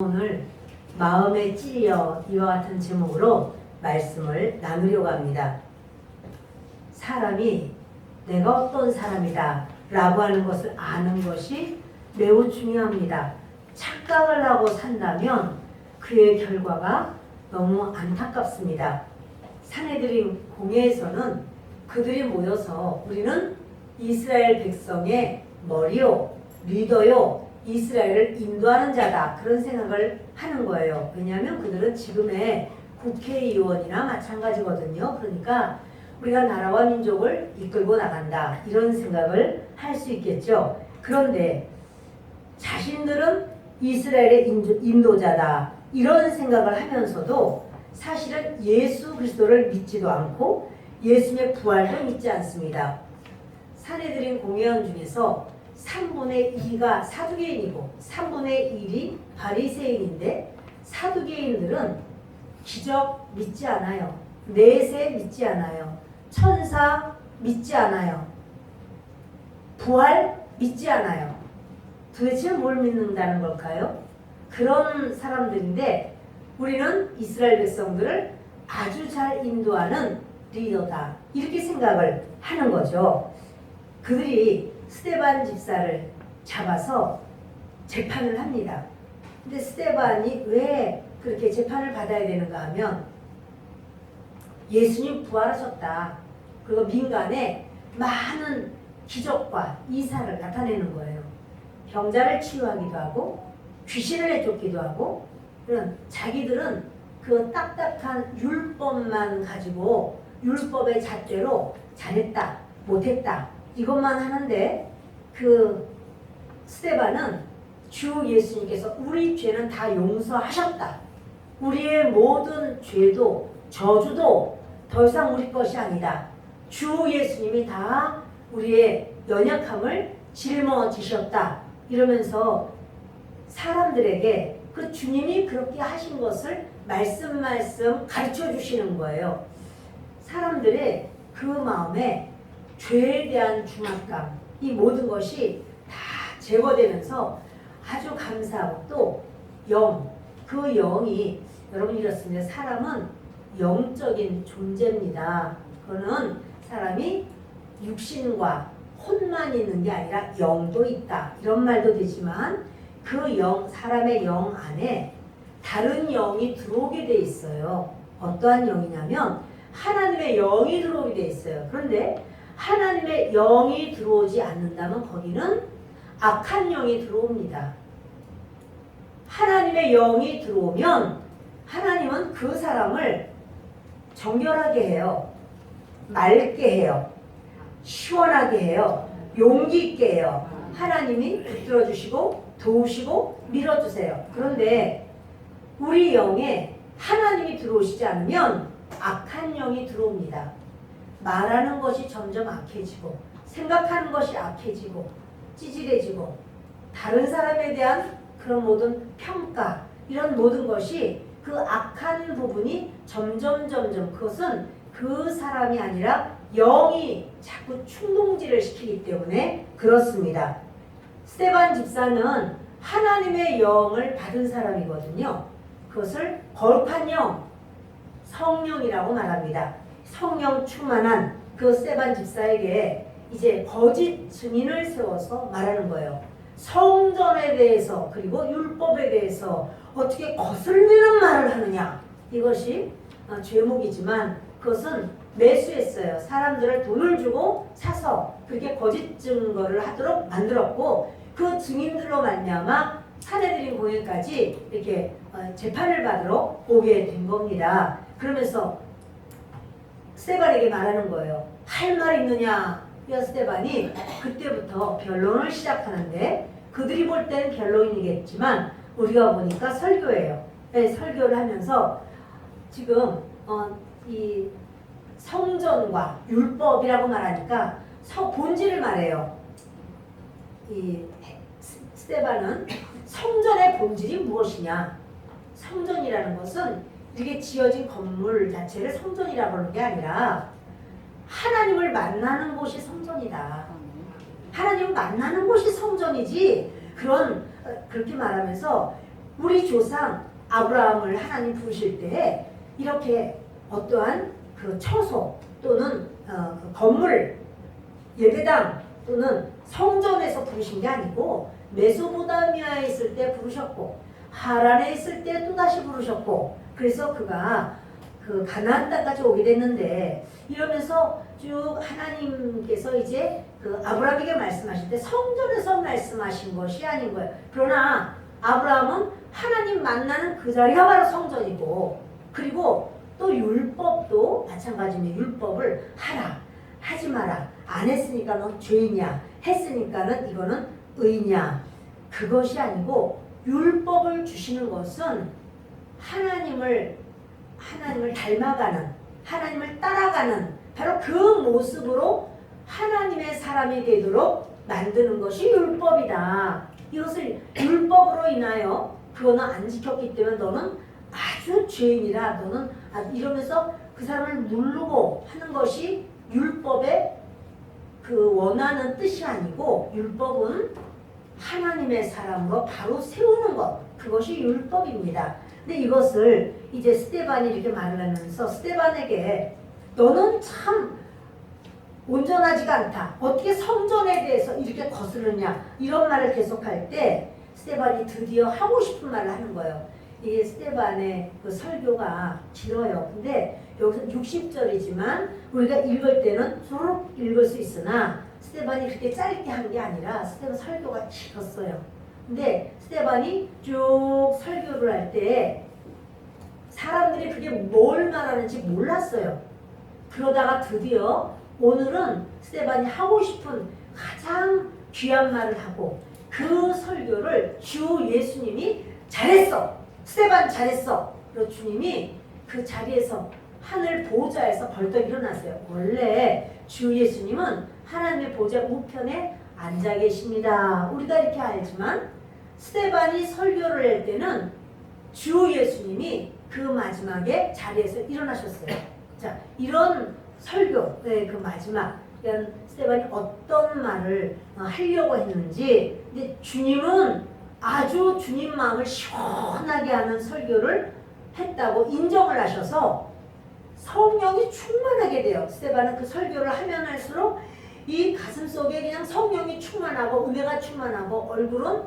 오늘 마음에 찔려 이와 같은 제목으로 말씀을 나누려고 합니다. 사람이 내가 어떤 사람이다 라고 하는 것을 아는 것이 매우 중요합니다. 착각을 하고 산다면 그의 결과가 너무 안타깝습니다. 산헤드린 공회에서는 그들이 모여서 우리는 이스라엘 백성의 머리요, 리더요, 이스라엘을 인도하는 자다, 그런 생각을 하는 거예요. 왜냐하면 그들은 지금의 국회의원이나 마찬가지거든요. 그러니까 우리가 나라와 민족을 이끌고 나간다, 이런 생각을 할 수 있겠죠. 그런데 자신들은 이스라엘의 인도자다, 이런 생각을 하면서도 사실은 예수 그리스도를 믿지도 않고 예수님의 부활도 믿지 않습니다. 산헤드린 공회원 중에서 3분의 2가 사두개인이고 3분의 1이 바리새인인데, 사두개인들은 기적 믿지 않아요. 내세 믿지 않아요. 천사 믿지 않아요. 부활 믿지 않아요. 도대체 뭘 믿는다는 걸까요? 그런 사람들인데 우리는 이스라엘 백성들을 아주 잘 인도하는 리더다, 이렇게 생각을 하는 거죠. 그들이 스데반 집사를 잡아서 재판을 합니다. 근데 스데반이 왜 그렇게 재판을 받아야 되는가 하면, 예수님 부활하셨다, 그리고 민간에 많은 기적과 이사를 나타내는 거예요. 병자를 치유하기도 하고 귀신을 내쫓기도 하고, 그런 자기들은 그 딱딱한 율법만 가지고 율법의 잣대로 잘했다 못했다 이것만 하는데, 그 스데반은 주 예수님께서 우리 죄는 다 용서하셨다, 우리의 모든 죄도 저주도 더 이상 우리 것이 아니다, 주 예수님이 다 우리의 연약함을 짊어지셨다, 이러면서 사람들에게 그 주님이 그렇게 하신 것을 말씀 가르쳐 주시는 거예요. 사람들의 그 마음에 죄에 대한 중압감, 이 모든 것이 다 제거되면서 아주 감사하고, 또 그 영이, 여러분 이렇습니다. 사람은 영적인 존재입니다. 그거는 사람이 육신과 혼만 있는 게 아니라 영도 있다, 이런 말도 되지만 그 사람의 영 안에 다른 영이 들어오게 돼 있어요. 어떠한 영이냐면 하나님의 영이 들어오게 돼 있어요. 그런데 하나님의 영이 들어오지 않는다면 거기는 악한 영이 들어옵니다. 하나님의 영이 들어오면 하나님은 그 사람을 정결하게 해요. 맑게 해요. 시원하게 해요. 용기 있게 해요. 하나님이 붙들어 주시고 도우시고 밀어주세요. 그런데 우리 영에 하나님이 들어오시지 않으면 악한 영이 들어옵니다. 말하는 것이 점점 악해지고, 생각하는 것이 악해지고, 찌질해지고, 다른 사람에 대한 그런 모든 평가, 이런 모든 것이, 그 악한 부분이 점점 그것은 그 사람이 아니라 영이 자꾸 충동질을 시키기 때문에 그렇습니다. 스데반 집사는 하나님의 영을 받은 사람이거든요. 그것을 거룩한 영, 성령이라고 말합니다. 성령 충만한 그 스데반 집사에게 이제 거짓 증인을 세워서 말하는 거예요. 성전에 대해서 그리고 율법에 대해서 어떻게 거슬리는 말을 하느냐, 이것이 죄목이지만 그것은 매수했어요. 사람들을 돈을 주고 사서 그렇게 거짓 증거를 하도록 만들었고, 그 증인들로 말미암아 산헤드린 공회까지 이렇게 재판을 받으러 오게 된 겁니다. 그러면서 스데반에게 말하는 거예요. 할 말 있느냐? 스데반이 그때부터 변론을 시작하는데, 그들이 볼 때는 변론이겠지만 우리가 보니까 설교예요. 네, 설교를 하면서 지금 이 성전과 율법이라고 말하니까 본질을 말해요. 이 스데반은 성전의 본질이 무엇이냐? 성전이라는 것은 이게 지어진 건물 자체를 성전이라고 하는 게 아니라 하나님을 만나는 곳이 성전이다. 하나님을 만나는 곳이 성전이지, 그렇게 말하면서 우리 조상 아브라함을 하나님 부르실 때 이렇게 어떠한 그 처소 또는 그 건물, 예배당 또는 성전에서 부르신 게 아니고 메소포타미아에 있을 때 부르셨고 하란에 있을 때 또다시 부르셨고 그래서 그가 그 가나안 땅까지 오게 됐는데 이러면서 쭉 하나님께서 이제 그 아브라함에게 말씀하실 때 성전에서 말씀하신 것이 아닌 거예요. 그러나 아브라함은 하나님 만나는 그 자리가 바로 성전이고 그리고 또 율법도 마찬가지입니다. 율법을 하라, 하지 마라, 안 했으니까 넌 죄이냐, 했으니까는 이거는 의냐 그것이 아니고 율법을 주시는 것은 하나님을 닮아가는 하나님을 따라가는 바로 그 모습으로 하나님의 사람이 되도록 만드는 것이 율법이다. 이것을 율법으로 인하여 그거는 안 지켰기 때문에 너는 아주 죄인이라 너는 이러면서 그 사람을 누르고 하는 것이 율법의 그 원하는 뜻이 아니고 율법은 하나님의 사람으로 바로 세우는 것 그것이 율법입니다. 근데 이것을 이제 스데반이 이렇게 말을 하면서 스데반에게 너는 참 온전하지가 않다. 어떻게 성전에 대해서 이렇게 거스르냐 이런 말을 계속할 때 스데반이 드디어 하고 싶은 말을 하는 거예요. 이게 스데반의 그 설교가 길어요. 근데 여기서 60절이지만 우리가 읽을 때는 쭉 읽을 수 있으나 스데반이 그렇게 짧게 한 게 아니라 스데반 설교가 길었어요. 근데 스데반이 쭉 설교를 할 때 사람들이 그게 뭘 말하는지 몰랐어요. 그러다가 드디어 오늘은 스데반이 하고 싶은 가장 귀한 말을 하고 그 설교를 주 예수님이 잘했어. 스데반 잘했어. 그리고 주님이 그 자리에서 하늘 보좌에서 벌떡 일어났어요. 원래 주 예수님은 하나님의 보좌 우편에 앉아 계십니다. 우리가 이렇게 알지만 스데반이 설교를 할 때는 주 예수님이 그 마지막에 자리에서 일어나셨어요. 자, 이런 설교의 그 마지막 스데반이 어떤 말을 하려고 했는지 근데 주님은 아주 주님 마음을 시원하게 하는 설교를 했다고 인정을 하셔서 성령이 충만하게 돼요. 스데반은 그 설교를 하면 할수록 이 가슴속에 그냥 성령이 충만하고 은혜가 충만하고 얼굴은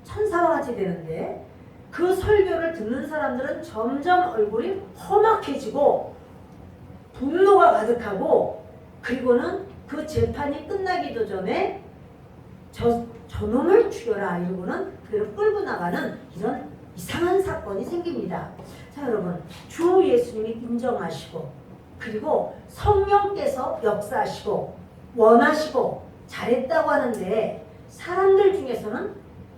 천사와 같이 되는데 그 설교를 듣는 사람들은 점점 얼굴이 험악해지고 분노가 가득하고 그리고는 그 재판이 끝나기도 전에 저놈을 죽여라 이러고는 그를 끌고 나가는 이런 이상한 사건이 생깁니다. 자 여러분 주 예수님이 인정하시고 그리고 성령께서 역사하시고 원하시고 잘했다고 하는데 사람들 중에서는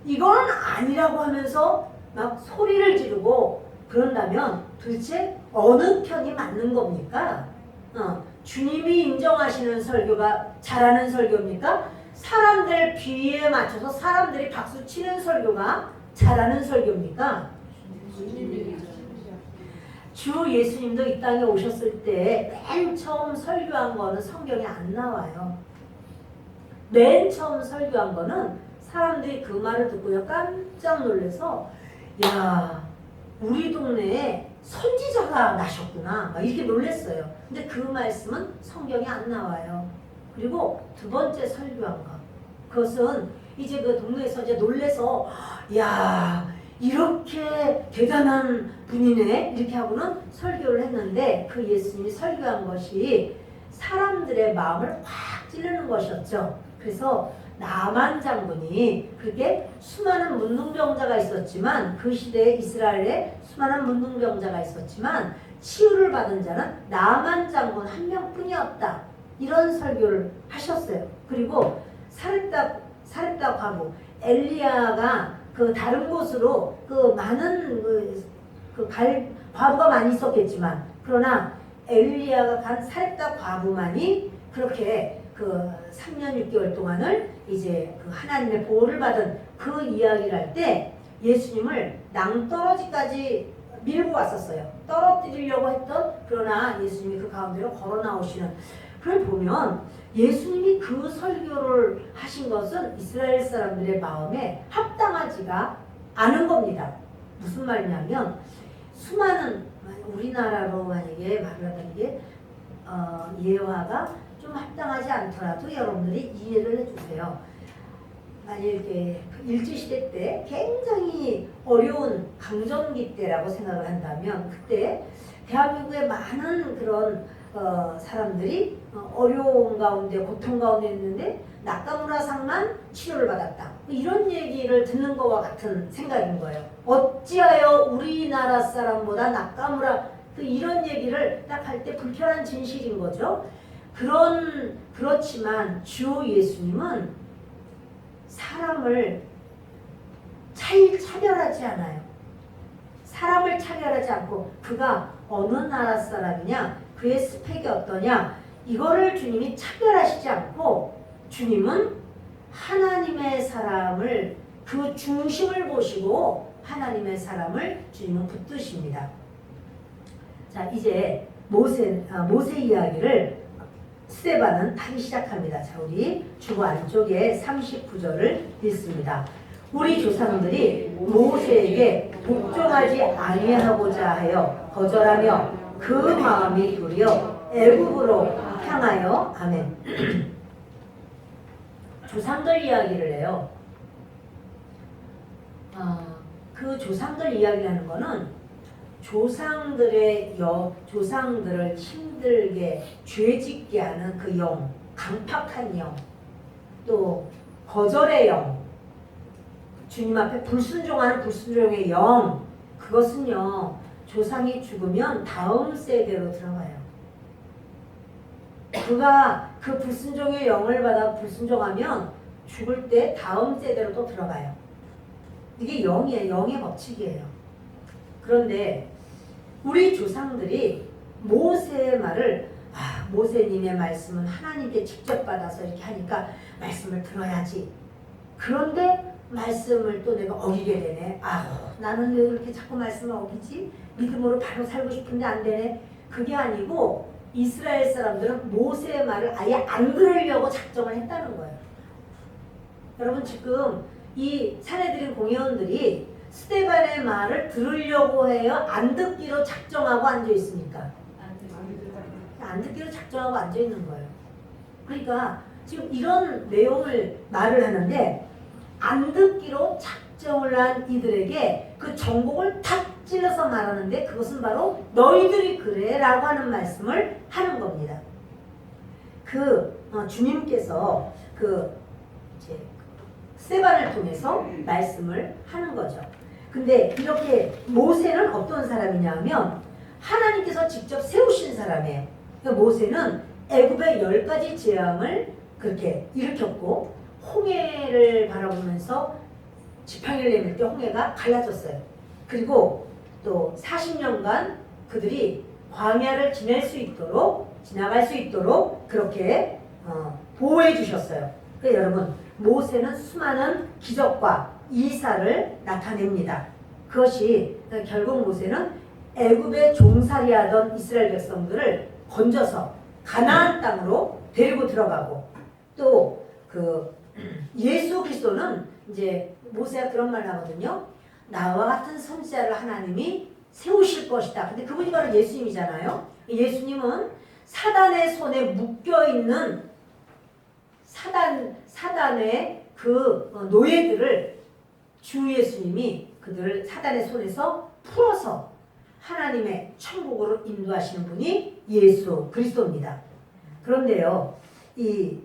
이건 아니라고 하면서 막 소리를 지르고 그런다면 도대체 어느 편이 맞는 겁니까? 주님이 인정하시는 설교가 잘하는 설교입니까? 사람들 비위에 맞춰서 사람들이 박수 치는 설교가 잘하는 설교입니까? 주 예수님도 이 땅에 오셨을 때 맨 처음 설교한 거는 성경에 안 나와요. 맨 처음 설교한 거는 사람들이 그 말을 듣고 깜짝 놀라서 야 우리 동네에 선지자가 나셨구나 막 이렇게 놀랐어요. 근데 그 말씀은 성경에 안 나와요. 그리고 두 번째 설교한 거 그것은 이제 그 동네에서 이제 놀래서 야 이렇게 대단한 분이네 이렇게 하고는 설교를 했는데 그 예수님이 설교한 것이 사람들의 마음을 확 찌르는 것이었죠. 그래서 나만 장군이 그렇게 수많은 문둥병자가 있었지만 그 시대에 이스라엘에 수많은 문둥병자가 있었지만 치유를 받은 자는 나만 장군 한 명뿐이었다. 이런 설교를 하셨어요. 그리고 사렙다 과부 엘리야가 그 다른 곳으로 그 많은 과부가 많이 있었겠지만 그러나 엘리야가 간 사렙다 과부만이 그렇게 그 3년 6개월 동안을 이제 그 하나님의 보호를 받은 그 이야기를 할 때 예수님을 낭떠러지까지 밀고 왔었어요. 떨어뜨리려고 했던 그러나 예수님이 그 가운데로 걸어 나오시는 그걸 보면 예수님이 그 설교를 하신 것은 이스라엘 사람들의 마음에 합당하지가 않은 겁니다. 무슨 말이냐면 수많은 우리나라로 만약에 말을 하는 게 예화가 좀 합당하지 않더라도 여러분들이 이해를 해주세요. 만약에 일제시대 때 굉장히 어려운 강점기 때라고 생각을 한다면 그때 대한민국의 많은 그런 사람들이 어려운 가운데 고통 가운데 있는데 나카무라상만 치료를 받았다. 이런 얘기를 듣는 것과 같은 생각인 거예요. 어찌하여 우리나라 사람보다 나카무라 이런 얘기를 딱 할 때 불편한 진실인 거죠. 그렇지만 주 예수님은 사람을 차별하지 않아요. 사람을 차별하지 않고 그가 어느 나라 사람이냐, 그의 스펙이 어떠냐, 이거를 주님이 차별하시지 않고 주님은 하나님의 사람을 그 중심을 보시고 하나님의 사람을 주님은 붙드십니다. 자, 이제 모세 이야기를 스데반은 하기 시작합니다. 자, 우리 주보 안쪽에 39절을 읽습니다. 우리 조상들이 모세에게 복종하지 아니하고자 하여 거절하며 그 마음이 도리어 애굽으로 향하여 아멘. 조상들 이야기를 해요. 그 조상들 이야기를 하는 거는 조상들을 힘들게 죄짓게 하는 그 영, 강팍한 영, 또 거절의 영, 주님 앞에 불순종하는 불순종의 영, 그것은요 조상이 죽으면 다음 세대로 들어가요. 그가 그 불순종의 영을 받아 불순종하면 죽을 때 다음 세대로 또 들어가요. 이게 영이에요. 영의 법칙이에요. 그런데 우리 조상들이 모세의 말을 모세님의 말씀은 하나님께 직접 받아서 이렇게 하니까 말씀을 들어야지. 그런데 말씀을 또 내가 어기게 되네. 나는 왜 그렇게 자꾸 말씀을 어기지? 믿음으로 바로 살고 싶은데 안 되네. 그게 아니고 이스라엘 사람들은 모세의 말을 아예 안 들으려고 작정을 했다는 거예요. 여러분 지금 이 차례드린 공회원들이 스데반의 말을 들으려고 해요? 안 듣기로 작정하고 앉아 있습니까? 안 듣기로 작정하고 앉아 있는 거예요. 그러니까 지금 이런 내용을 말을 하는데 안 듣기로 작정을 한 이들에게 그 전곡을 탁 찔러서 말하는데 그것은 바로 너희들이 그래 라고 하는 말씀을 하는 겁니다. 주님께서 이제 스데반을 통해서 말씀을 하는 거죠. 근데 이렇게 모세는 어떤 사람이냐면 하나님께서 직접 세우신 사람이에요. 모세는 애굽의 10가지 재앙을 그렇게 일으켰고 홍해를 바라보면서 지팡이를 내밀 때 홍해가 갈라졌어요. 그리고 또 40년간 그들이 광야를 지나갈 수 있도록 그렇게 보호해 주셨어요. 그래서 여러분 모세는 수많은 기적과 이사를 나타냅니다. 그것이 결국 모세는 애굽에 종살이하던 이스라엘 백성들을 건져서 가나안 땅으로 데리고 들어가고 또 예수 그리스도는 이제 모세가 그런 말을 하거든요. 나와 같은 선지자를 하나님이 세우실 것이다. 근데 그분이 바로 예수님이잖아요. 예수님은 사단의 손에 묶여있는 사단의 그 노예들을 주 예수님이 그들을 사단의 손에서 풀어서 하나님의 천국으로 인도하시는 분이 예수 그리스도입니다. 그런데요, 이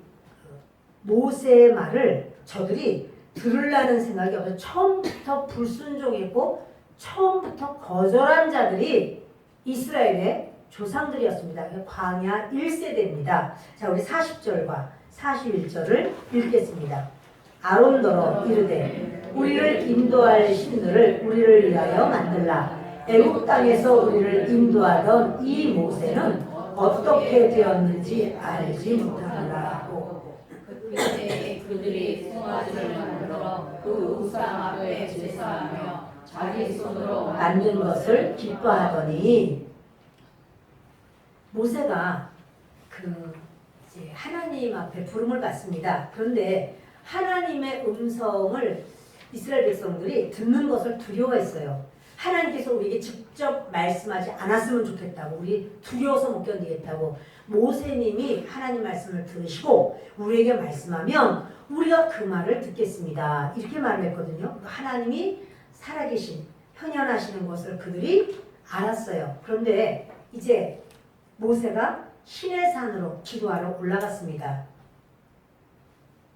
모세의 말을 저들이 들으려는 생각이 없어서 처음부터 불순종했고 처음부터 거절한 자들이 이스라엘의 조상들이었습니다. 광야 1세대입니다. 자, 우리 40절과 41절을 읽겠습니다. 아론더러 이르되 우리를 인도할 신들을 우리를 위하여 만들라. 애굽 땅에서 우리를 인도하던 이 모세는 어떻게 되었는지 알지 못하노라고. 그때 그들이 송아지를 만들어 그 우상 앞에 제사하며 자기 손으로 만든 것을 기뻐하더니 모세가 이제 하나님 앞에 부름을 받습니다. 그런데 하나님의 음성을 이스라엘 백성들이 듣는 것을 두려워했어요. 하나님께서 우리에게 직접 말씀하지 않았으면 좋겠다고, 우리 두려워서 못 견디겠다고 모세님이 하나님 말씀을 들으시고 우리에게 말씀하면 우리가 그 말을 듣겠습니다. 이렇게 말을 했거든요. 하나님이 살아계신 현현하시는 것을 그들이 알았어요. 그런데 이제 모세가 시내산으로 기도하러 올라갔습니다.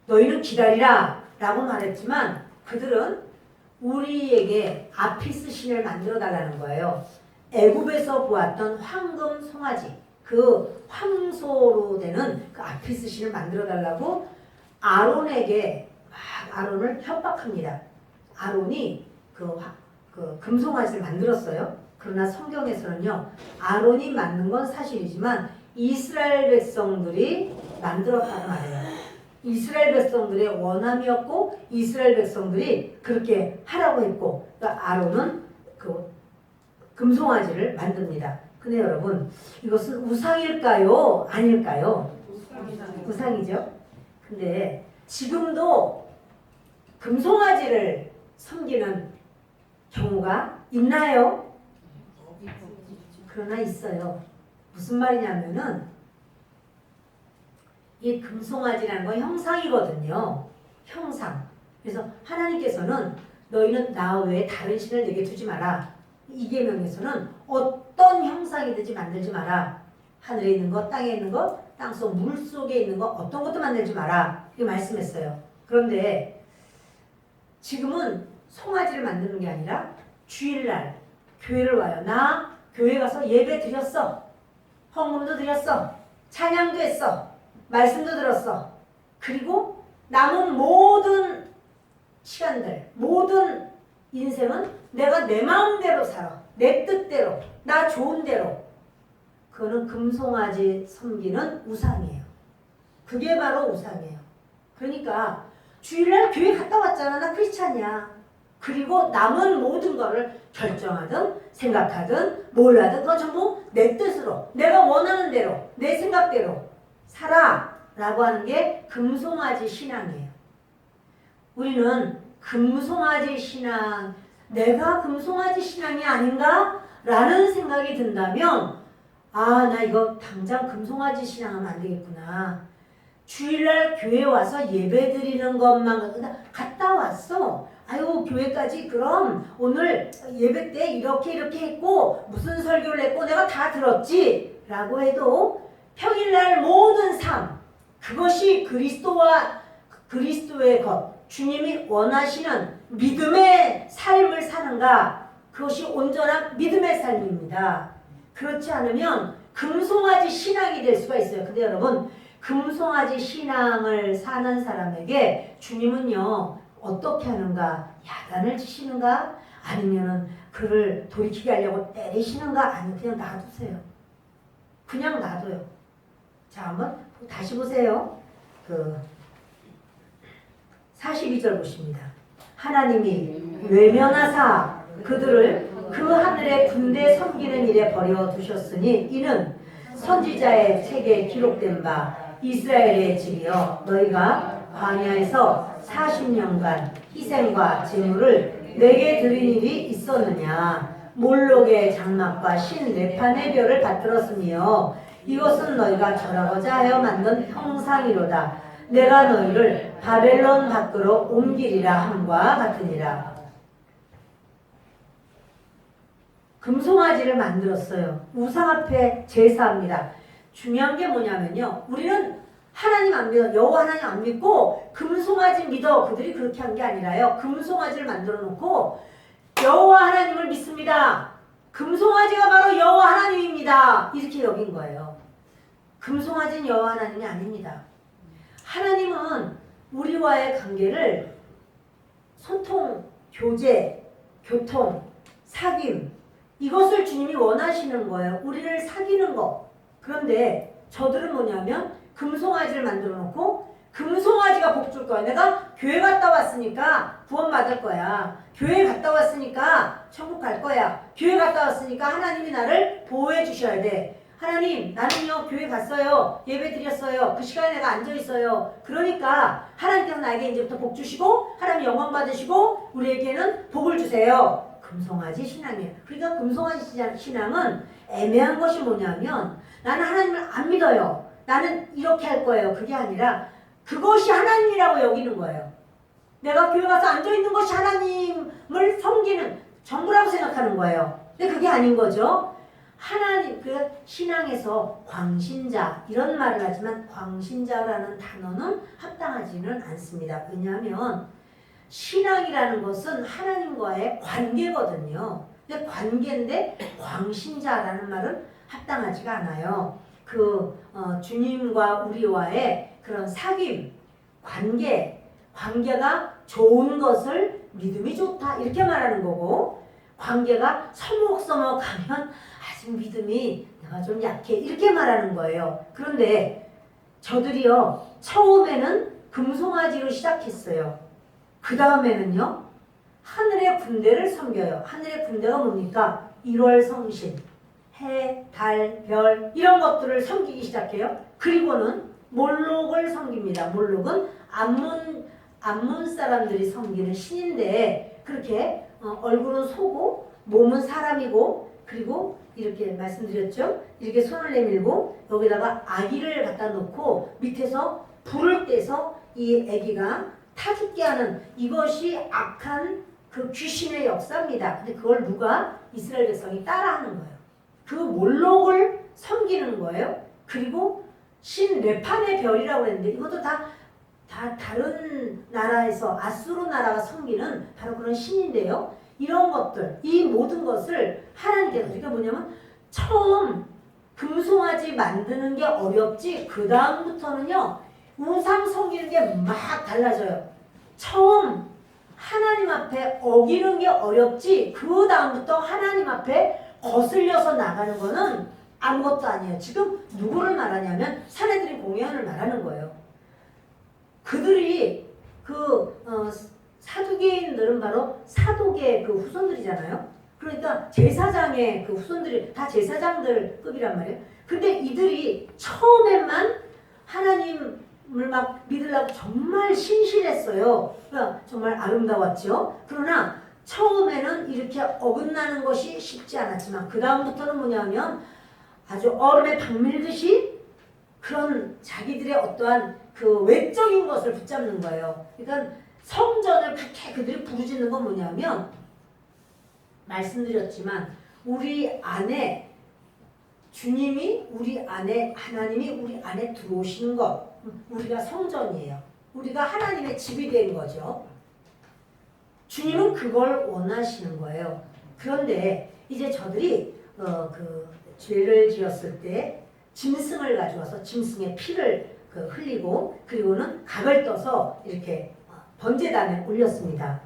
너희는 기다리라 라고 말했지만 그들은 우리에게 아피스 신을 만들어 달라는 거예요. 애굽에서 보았던 황금 송아지, 그 황소로 되는 그 아피스 신을 만들어 달라고 아론에게 막 아론을 협박합니다. 아론이 그 금송아지를 만들었어요. 그러나 성경에서는요, 아론이 만든 건 사실이지만 이스라엘 백성들이 만들었다고 말해요. 이스라엘 백성들의 원함이었고 이스라엘 백성들이 그렇게 하라고 했고, 그러니까 아론은 그 금송아지를 만듭니다. 근데 여러분, 이것은 우상일까요? 아닐까요? 우상이죠. 근데 지금도 금송아지를 섬기는 경우가 있나요? 그러나 있어요. 무슨 말이냐면은 이 금송아지라는 건 형상이거든요. 형상. 그래서 하나님께서는 너희는 나 외에 다른 신을 내게 두지 마라. 이 계명에서는 어떤 형상이든지 만들지 마라. 하늘에 있는 것, 땅에 있는 것, 땅속 물 속에 있는 것, 어떤 것도 만들지 마라. 이렇게 말씀했어요. 그런데 지금은 송아지를 만드는 게 아니라 주일날 교회를 와요. 나 교회 가서 예배 드렸어. 헌금도 드렸어. 찬양도 했어. 말씀도 들었어. 그리고 남은 모든 시간들, 모든 인생은 내가 내 마음대로 살아. 내 뜻대로, 나 좋은 대로. 그거는 금송아지 섬기는 우상이에요. 그게 바로 우상이에요. 그러니까 주일날 교회 갔다 왔잖아. 나 크리스찬이야. 그리고 남은 모든 거를 결정하든 생각하든 뭘 하든 그건 전부 내 뜻으로, 내가 원하는 대로, 내 생각대로 살아 라고 하는 게 금송아지 신앙이에요. 우리는 금송아지 신앙, 내가 금송아지 신앙이 아닌가? 라는 생각이 든다면 아, 나 이거 당장 금송아지 신앙하면 안 되겠구나. 주일날 교회 와서 예배 드리는 것만 갔다 왔어. 아유, 교회까지 그럼 오늘 예배 때 이렇게 했고 무슨 설교를 했고 내가 다 들었지 라고 해도 평일날 모든 삶, 그것이 그리스도의 것, 주님이 원하시는 믿음의 삶을 사는가? 그것이 온전한 믿음의 삶입니다. 그렇지 않으면 금송아지 신앙이 될 수가 있어요. 근데 여러분, 금송아지 신앙을 사는 사람에게 주님은요, 어떻게 하는가? 야단을 치시는가? 아니면은 그를 돌이키게 하려고 때리시는가? 아니면 그냥 놔두세요. 그냥 놔둬요. 자, 한번 다시 보세요. 42절 보십니다. 하나님이 외면하사 그들을 그 하늘의 군대 섬기는 일에 버려두셨으니 이는 선지자의 책에 기록된 바 이스라엘의 집이여 너희가 광야에서 40년간 희생과 제물을 내게 드린 일이 있었느냐. 몰록의 장막과 신 레판의 별을 받들었으며 이것은 너희가 절하고자 하여 만든 형상이로다. 내가 너희를 바벨론 밖으로 옮기리라 함과 같으니라. 금송아지를 만들었어요. 우상 앞에 제사합니다. 중요한 게 뭐냐면요, 우리는 하나님 안 믿어, 여호와 하나님 안 믿고 금송아지 믿어. 그들이 그렇게 한 게 아니라요, 금송아지를 만들어 놓고 여호와 하나님을 믿습니다. 금송아지가 바로 여호와 하나님입니다. 이렇게 여긴 거예요. 금송아지는 여호와 하나님이 아닙니다. 하나님은 우리와의 관계를 소통, 교제, 교통, 사귐, 이것을 주님이 원하시는 거예요. 우리를 사귀는 거. 그런데 저들은 뭐냐면 금송아지를 만들어 놓고 금송아지가 복 줄 거야. 내가 교회 갔다 왔으니까 구원 받을 거야. 교회 갔다 왔으니까 천국 갈 거야. 교회 갔다 왔으니까 하나님이 나를 보호해 주셔야 돼. 하나님, 나는요 교회 갔어요. 예배 드렸어요. 그 시간에 내가 앉아 있어요. 그러니까 하나님께서 나에게 이제부터 복 주시고 하나님 영광 받으시고 우리에게는 복을 주세요. 금송아지 신앙이에요. 그러니까 금송아지 신앙은 애매한 것이 뭐냐면 나는 하나님을 안 믿어요. 나는 이렇게 할 거예요. 그게 아니라 그것이 하나님이라고 여기는 거예요. 내가 교회 가서 앉아있는 것이 하나님을 섬기는 전부라고 생각하는 거예요. 근데 그게 아닌 거죠. 하나님, 그 신앙에서 광신자 이런 말을 하지만 광신자라는 단어는 합당하지는 않습니다. 왜냐하면 신앙이라는 것은 하나님과의 관계거든요. 근데 관계인데 광신자라는 말은 합당하지가 않아요. 주님과 우리와의 그런 사귐, 관계가 좋은 것을 믿음이 좋다 이렇게 말하는 거고, 관계가 서먹서먹하면 아직 믿음이 내가 좀 약해 이렇게 말하는 거예요. 그런데 저들이요 처음에는 금송아지로 시작했어요. 그 다음에는요 하늘의 군대를 섬겨요. 하늘의 군대가 뭡니까? 1월 성신, 해, 달, 별 이런 것들을 섬기기 시작해요. 그리고는 몰록을 섬깁니다. 몰록은 암몬 사람들이 섬기는 신인데, 그렇게 얼굴은 소고 몸은 사람이고, 그리고 이렇게 말씀드렸죠. 이렇게 손을 내밀고 여기다가 아기를 갖다 놓고 밑에서 불을 떼서 이 아기가 타 죽게 하는, 이것이 악한 그 귀신의 역사입니다. 근데 그걸 누가? 이스라엘 백성이 따라하는 거예요. 그 몰록을 섬기는 거예요. 그리고 신 레판의 별이라고 했는데 이것도 다 다른 나라에서 아수르 나라가 섬기는 바로 그런 신인데요. 이런 것들, 이 모든 것을 하나님께서, 그러니까 뭐냐면 처음 금송아지 만드는 게 어렵지 그 다음부터는요 우상 섬기는 게 막 달라져요. 처음 하나님 앞에 어기는 게 어렵지 그 다음부터 하나님 앞에 거슬려서 나가는 거는 아무것도 아니에요. 지금 누구를 말하냐면 사내들이 공연을 말하는 거예요. 그들이 사두개인들은 바로 사독의 그 후손들이잖아요. 그러니까 제사장의 그 후손들이 다 제사장들급이란 말이에요. 근데 이들이 처음에만 하나님을 막 믿으려고 정말 신실했어요. 그러니까 정말 아름다웠죠. 그러나 처음에는 이렇게 어긋나는 것이 쉽지 않았지만 그 다음부터는 뭐냐면 아주 얼음에 박 밀듯이 그런 자기들의 어떠한 그 외적인 것을 붙잡는 거예요. 그러니까 성전을 그렇게 그들이 부르짖는 건 뭐냐면, 말씀드렸지만 우리 안에 주님이, 우리 안에 하나님이 우리 안에 들어오시는 것, 우리가 성전이에요. 우리가 하나님의 집이 된 거죠. 주님은 그걸 원하시는 거예요. 그런데 이제 저들이 죄를 지었을 때 짐승을 가져와서 짐승의 피를 흘리고, 그리고는 각을 떠서 이렇게 번제단에 올렸습니다.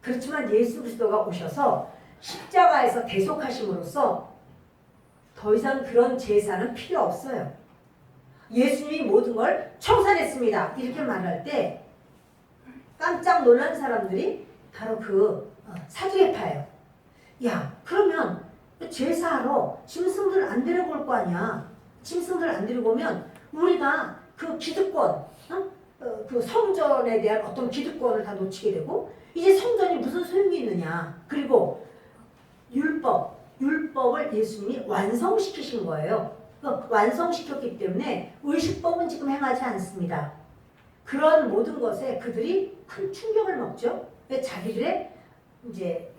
그렇지만 예수 그리스도가 오셔서 십자가에서 대속하심으로써 더 이상 그런 제사는 필요 없어요. 예수님이 모든 걸 청산했습니다. 이렇게 말할 때 깜짝 놀란 사람들이 바로 사두개파예요. 야, 그러면 제사하러 짐승들 안 데리고 올 거 아니야. 짐승들 안 데리고 오면 우리가 그 기득권, 그 성전에 대한 어떤 기득권을 다 놓치게 되고, 이제 성전이 무슨 소용이 있느냐. 그리고 율법을 예수님이 완성시키신 거예요. 완성시켰기 때문에 의식법은 지금 행하지 않습니다. 그런 모든 것에 그들이 큰 충격을 먹죠. 자기들의 이제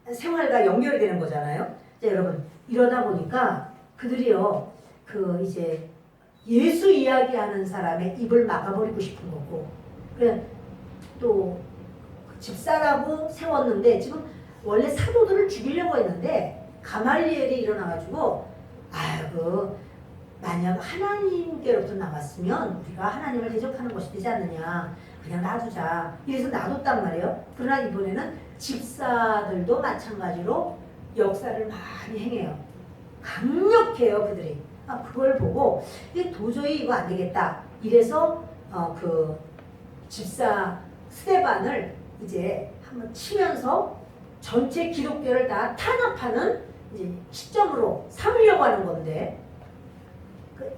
생활과 연결이 되는 거잖아요. 자, 여러분, 이러다 보니까 그들이요, 이제 예수 이야기하는 사람의 입을 막아버리고 싶은 거고, 또 집사라고 세웠는데, 지금 원래 사도들을 죽이려고 했는데 가말리엘이 일어나가지고, 만약 하나님께로부터 나왔으면 우리가 하나님을 대적하는 것이 되지 않느냐, 그냥 놔두자. 이래서 놔뒀단 말이에요. 그러나 이번에는 집사들도 마찬가지로 역사를 많이 행해요. 강력해요, 그들이. 그걸 보고 도저히 이거 안 되겠다. 이래서 집사 스데반을 이제 한번 치면서 전체 기독교를 다 탄압하는 이제 시점으로 삼으려고 하는 건데,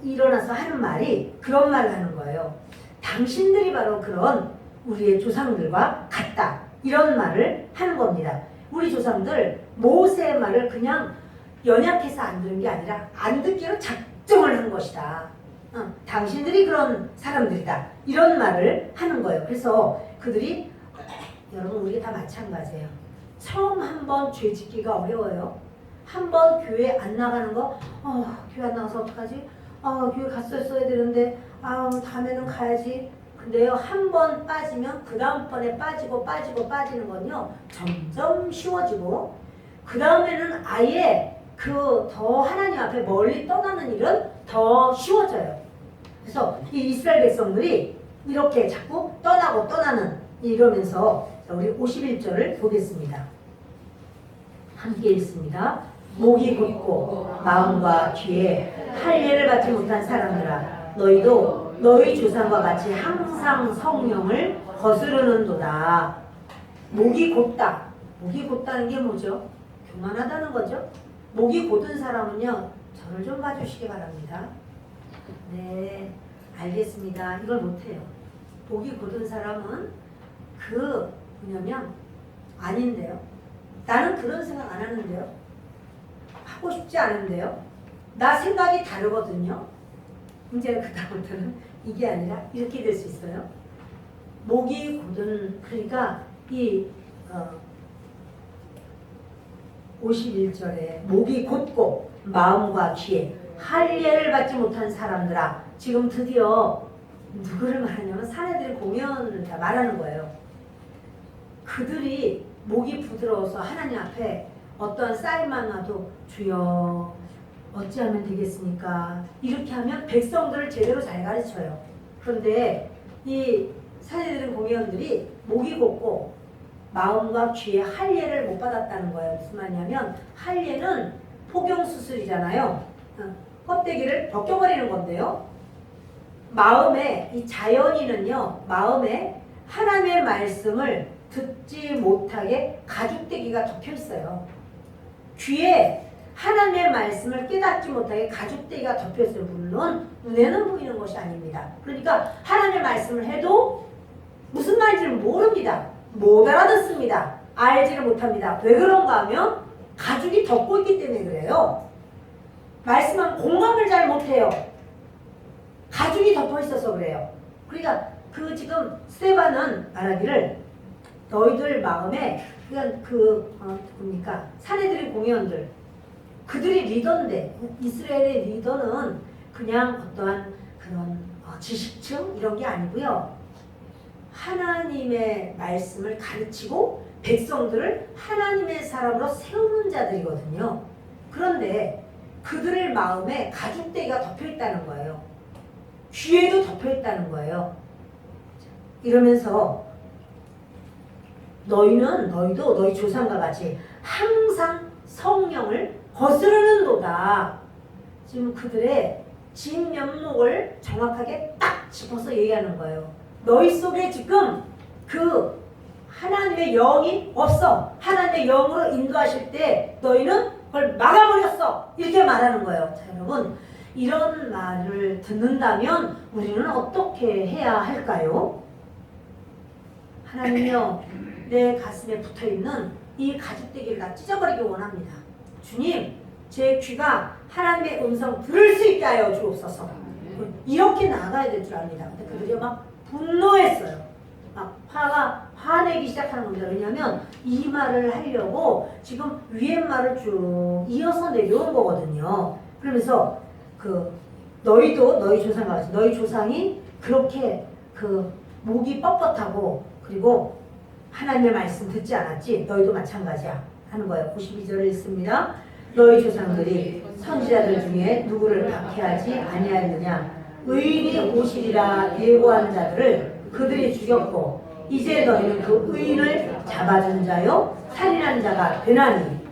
일어나서 하는 말이 그런 말을 하는 거예요. 당신들이 바로 그런 우리의 조상들과 같다. 이런 말을 하는 겁니다. 우리 조상들 모세의 말을 그냥 연약해서 안 들은 게 아니라 안 듣기로 작정을 한 것이다. 당신들이 그런 사람들이다. 이런 말을 하는 거예요. 그래서 그들이 여러분 우리가 다 마찬가지예요. 처음 한번 죄 짓기가 어려워요. 한번 교회 안 나가는 거 교회 안 나가서 어떡하지? 교회 갔었어야 되는데 다음에는 가야지. 근데요 한 번 빠지면 그 다음번에 빠지는 건요 점점 쉬워지고 그 다음에는 아예 그 더 하나님 앞에 멀리 떠나는 일은 더 쉬워져요. 그래서 이 이스라엘 백성들이 이렇게 자꾸 떠나는 이러면서 우리 51절을 보겠습니다. 함께 읽습니다. 목이 곧고 마음과 귀에 할례를 받지 못한 사람들아 너희도 너희 조상과 같이 항상 성령을 거스르는도다. 목이 곧다. 목이 곧다는 게 뭐죠? 교만하다는 거죠. 목이 곧은 사람은요 저를 좀 봐주시기 바랍니다. 네 알겠습니다. 이걸 못해요. 목이 곧은 사람은 뭐냐면 아닌데요. 나는 그런 생각 안 하는데요. 하고 싶지 않은데요. 나 생각이 다르거든요. 이제 그다음부터는 이게 아니라 이렇게 될 수 있어요. 목이 곧은 그러니까 이 51절에 목이 곧고 마음과 귀에 할례를 받지 못한 사람들아 지금 드디어 누구를 말하냐면 사내들의 공연을 다 말하는 거예요. 그들이 목이 부드러워서 하나님 앞에 어떠한 쌀만 와도 주여 어찌하면 되겠습니까? 이렇게 하면 백성들을 제대로 잘 가르쳐요. 그런데 이 사내들의 공연들이 목이 곧고 마음과 귀에 할례를 못 받았다는 거예요. 무슨 말이냐면 할례는 포경수술이잖아요. 껍데기를 벗겨버리는 건데요. 마음에 이 자연인은요. 마음에 하나님의 말씀을 듣지 못하게 가죽대기가 덮여 있어요. 귀에 하나님의 말씀을 깨닫지 못하게 가죽대기가 덮여 있어요. 물론 눈에는 보이는 것이 아닙니다. 그러니까 하나님의 말씀을 해도 무슨 말인지를 모릅니다. 못 알아듣습니다. 알지를 못합니다. 왜 그런가 하면 가죽이 덮고 있기 때문에 그래요. 말씀은 공감을 잘 못해요. 가죽이 덮어 있어서 그래요. 그러니까 지금 스데반은 말하기를 너희들 마음에 누굽니까? 사내들의 공의원들 그들이 리더인데 이스라엘의 리더는 그냥 어떠한 그런 지식층 이런 게 아니고요. 하나님의 말씀을 가르치고 백성들을 하나님의 사람으로 세우는 자들이거든요. 그런데 그들의 마음에 가죽대기가 덮여 있다는 거예요. 귀에도 덮여 있다는 거예요. 이러면서 너희도 너희 조상과 같이 항상 성령을 거스르는도다. 지금 그들의 진면목을 정확하게 딱 짚어서 얘기하는 거예요. 너희 속에 지금 하나님의 영이 없어. 하나님의 영으로 인도하실 때 너희는 그걸 막아버렸어. 이렇게 말하는 거예요. 자, 여러분 이런 말을 듣는다면 우리는 어떻게 해야 할까요? 하나님이여 내 가슴에 붙어있는 이 가죽대기를 다 찢어버리기 원합니다. 주님 제 귀가 하나님의 음성 들을 수 있게 하여 주옵소서. 이렇게 나가야 될 줄 압니다. 근데 그들이 막 분노했어요. 막 화내기 시작하는 겁니다. 왜냐하면 이 말을 하려고 지금 위에 말을 쭉 이어서 내려온 거거든요. 그러면서 너희도 너희 조상과 같이 너희 조상이 그렇게 목이 뻣뻣하고 그리고 하나님의 말씀 듣지 않았지 너희도 마찬가지야 하는 거예요. 92절을 읽습니다. 너희 조상들이 선지자들 중에 누구를 박해하지 아니하였느냐 의인이 오시리라 예고한 자들을 그들이 죽였고 이제 너희는 그 의인을 잡아준 자요 살인한 자가 되나니.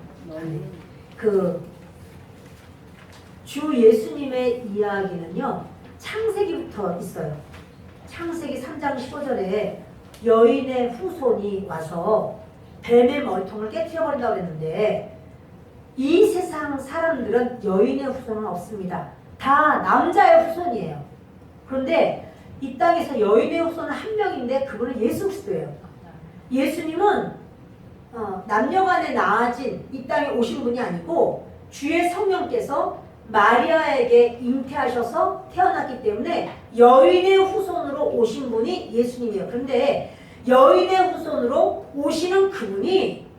주 예수님의 이야기는요 창세기부터 있어요. 창세기 3장 15절에 여인의 후손이 와서 뱀의 머리통을 깨트려버린다고 했는데 이 세상 사람들은 여인의 후손은 없습니다. 다 남자의 후손이에요. 그런데 이 땅에서 여인의 후손은 한 명인데 그분은 예수 그리스도예요. 예수님은 남녀간에 나아진 이 땅에 오신 분이 아니고 주의 성령께서 마리아에게 잉태하셔서 태어났기 때문에 여인의 후손으로 오신 분이 예수님이에요. 그런데 여인의 후손으로 오시는 그분이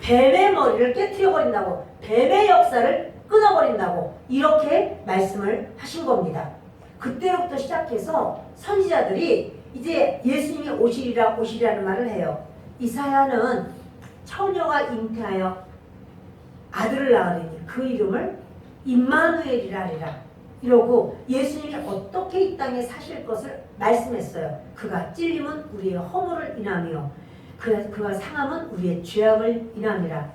뱀의 머리를 깨트려 버린다고, 뱀의 역사를 끊어버린다고 이렇게 말씀을 하신 겁니다. 그때로부터 시작해서 선지자들이 이제 예수님이 오시리라는 말을 해요. 이사야는 처녀가 잉태하여 아들을 낳으리니 그 이름을 임마누엘이라 하리라 이러고 예수님이 어떻게 이 땅에 사실 것을 말씀했어요. 그가 찔림은 우리의 허물을 인하며 그가 상함은 우리의 죄악을 인함이라.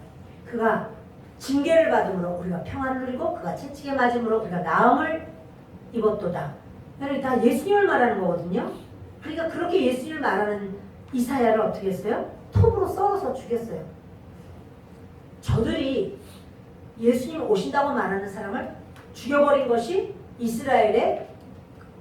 그가 징계를 받음으로 우리가 평안을 누리고 그가 채찍에 맞음으로 우리가 나음을 입었도다. 그러니까 다 예수님을 말하는 거거든요. 그러니까 그렇게 예수님을 말하는 이사야를 어떻게 했어요? 톱으로 썰어서 죽였어요. 저들이 예수님 오신다고 말하는 사람을 죽여버린 것이 이스라엘의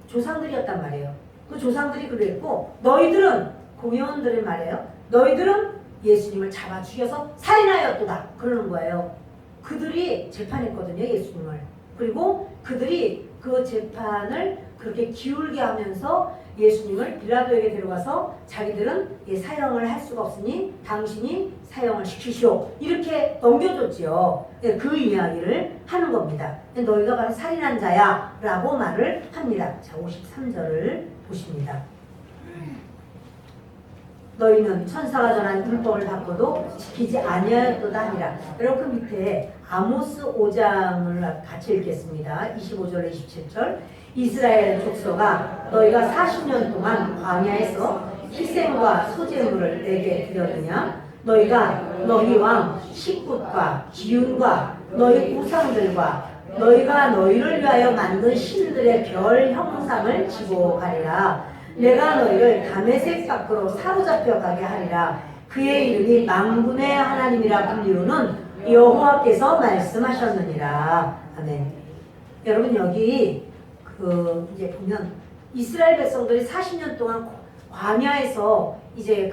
조상들이었단 말이에요. 그 조상들이 그랬고 너희들은 공회원들의 말이에요. 너희들은 예수님을 잡아 죽여서 살인하였도다 그러는 거예요. 그들이 재판했거든요, 예수님을. 그리고 그들이 그 재판을 그렇게 기울게 하면서 예수님을 빌라도에게 데려가서 자기들은 사형을 할 수가 없으니 당신이 사형을 시키시오 이렇게 넘겨줬지요. 그 이야기를 하는 겁니다. 너희가 바로 살인한 자야 라고 말을 합니다. 자, 53절을 보십니다. 너희는 천사가 전한 율법을 받고도 지키지 아니하였도다 하니라. 여러분 그 밑에 아모스 5장을 같이 읽겠습니다. 25절 27절. 이스라엘 족속아 너희가 40년 동안 광야에서 희생과 소제물을 내게 드렸느냐. 너희가 너희 왕 식굿과 기운과 너희 우상들과 너희가 너희를 위하여 만든 신들의 별 형상을 지고 가리라. 내가 너희를 다메섹 밖으로 사로잡혀 가게 하리라. 그의 이름이 만군의 하나님이라 불리우는 여호와께서 말씀하셨느니라. 아멘. 여러분 여기 이제 보면 이스라엘 백성들이 40년 동안 광야에서 이제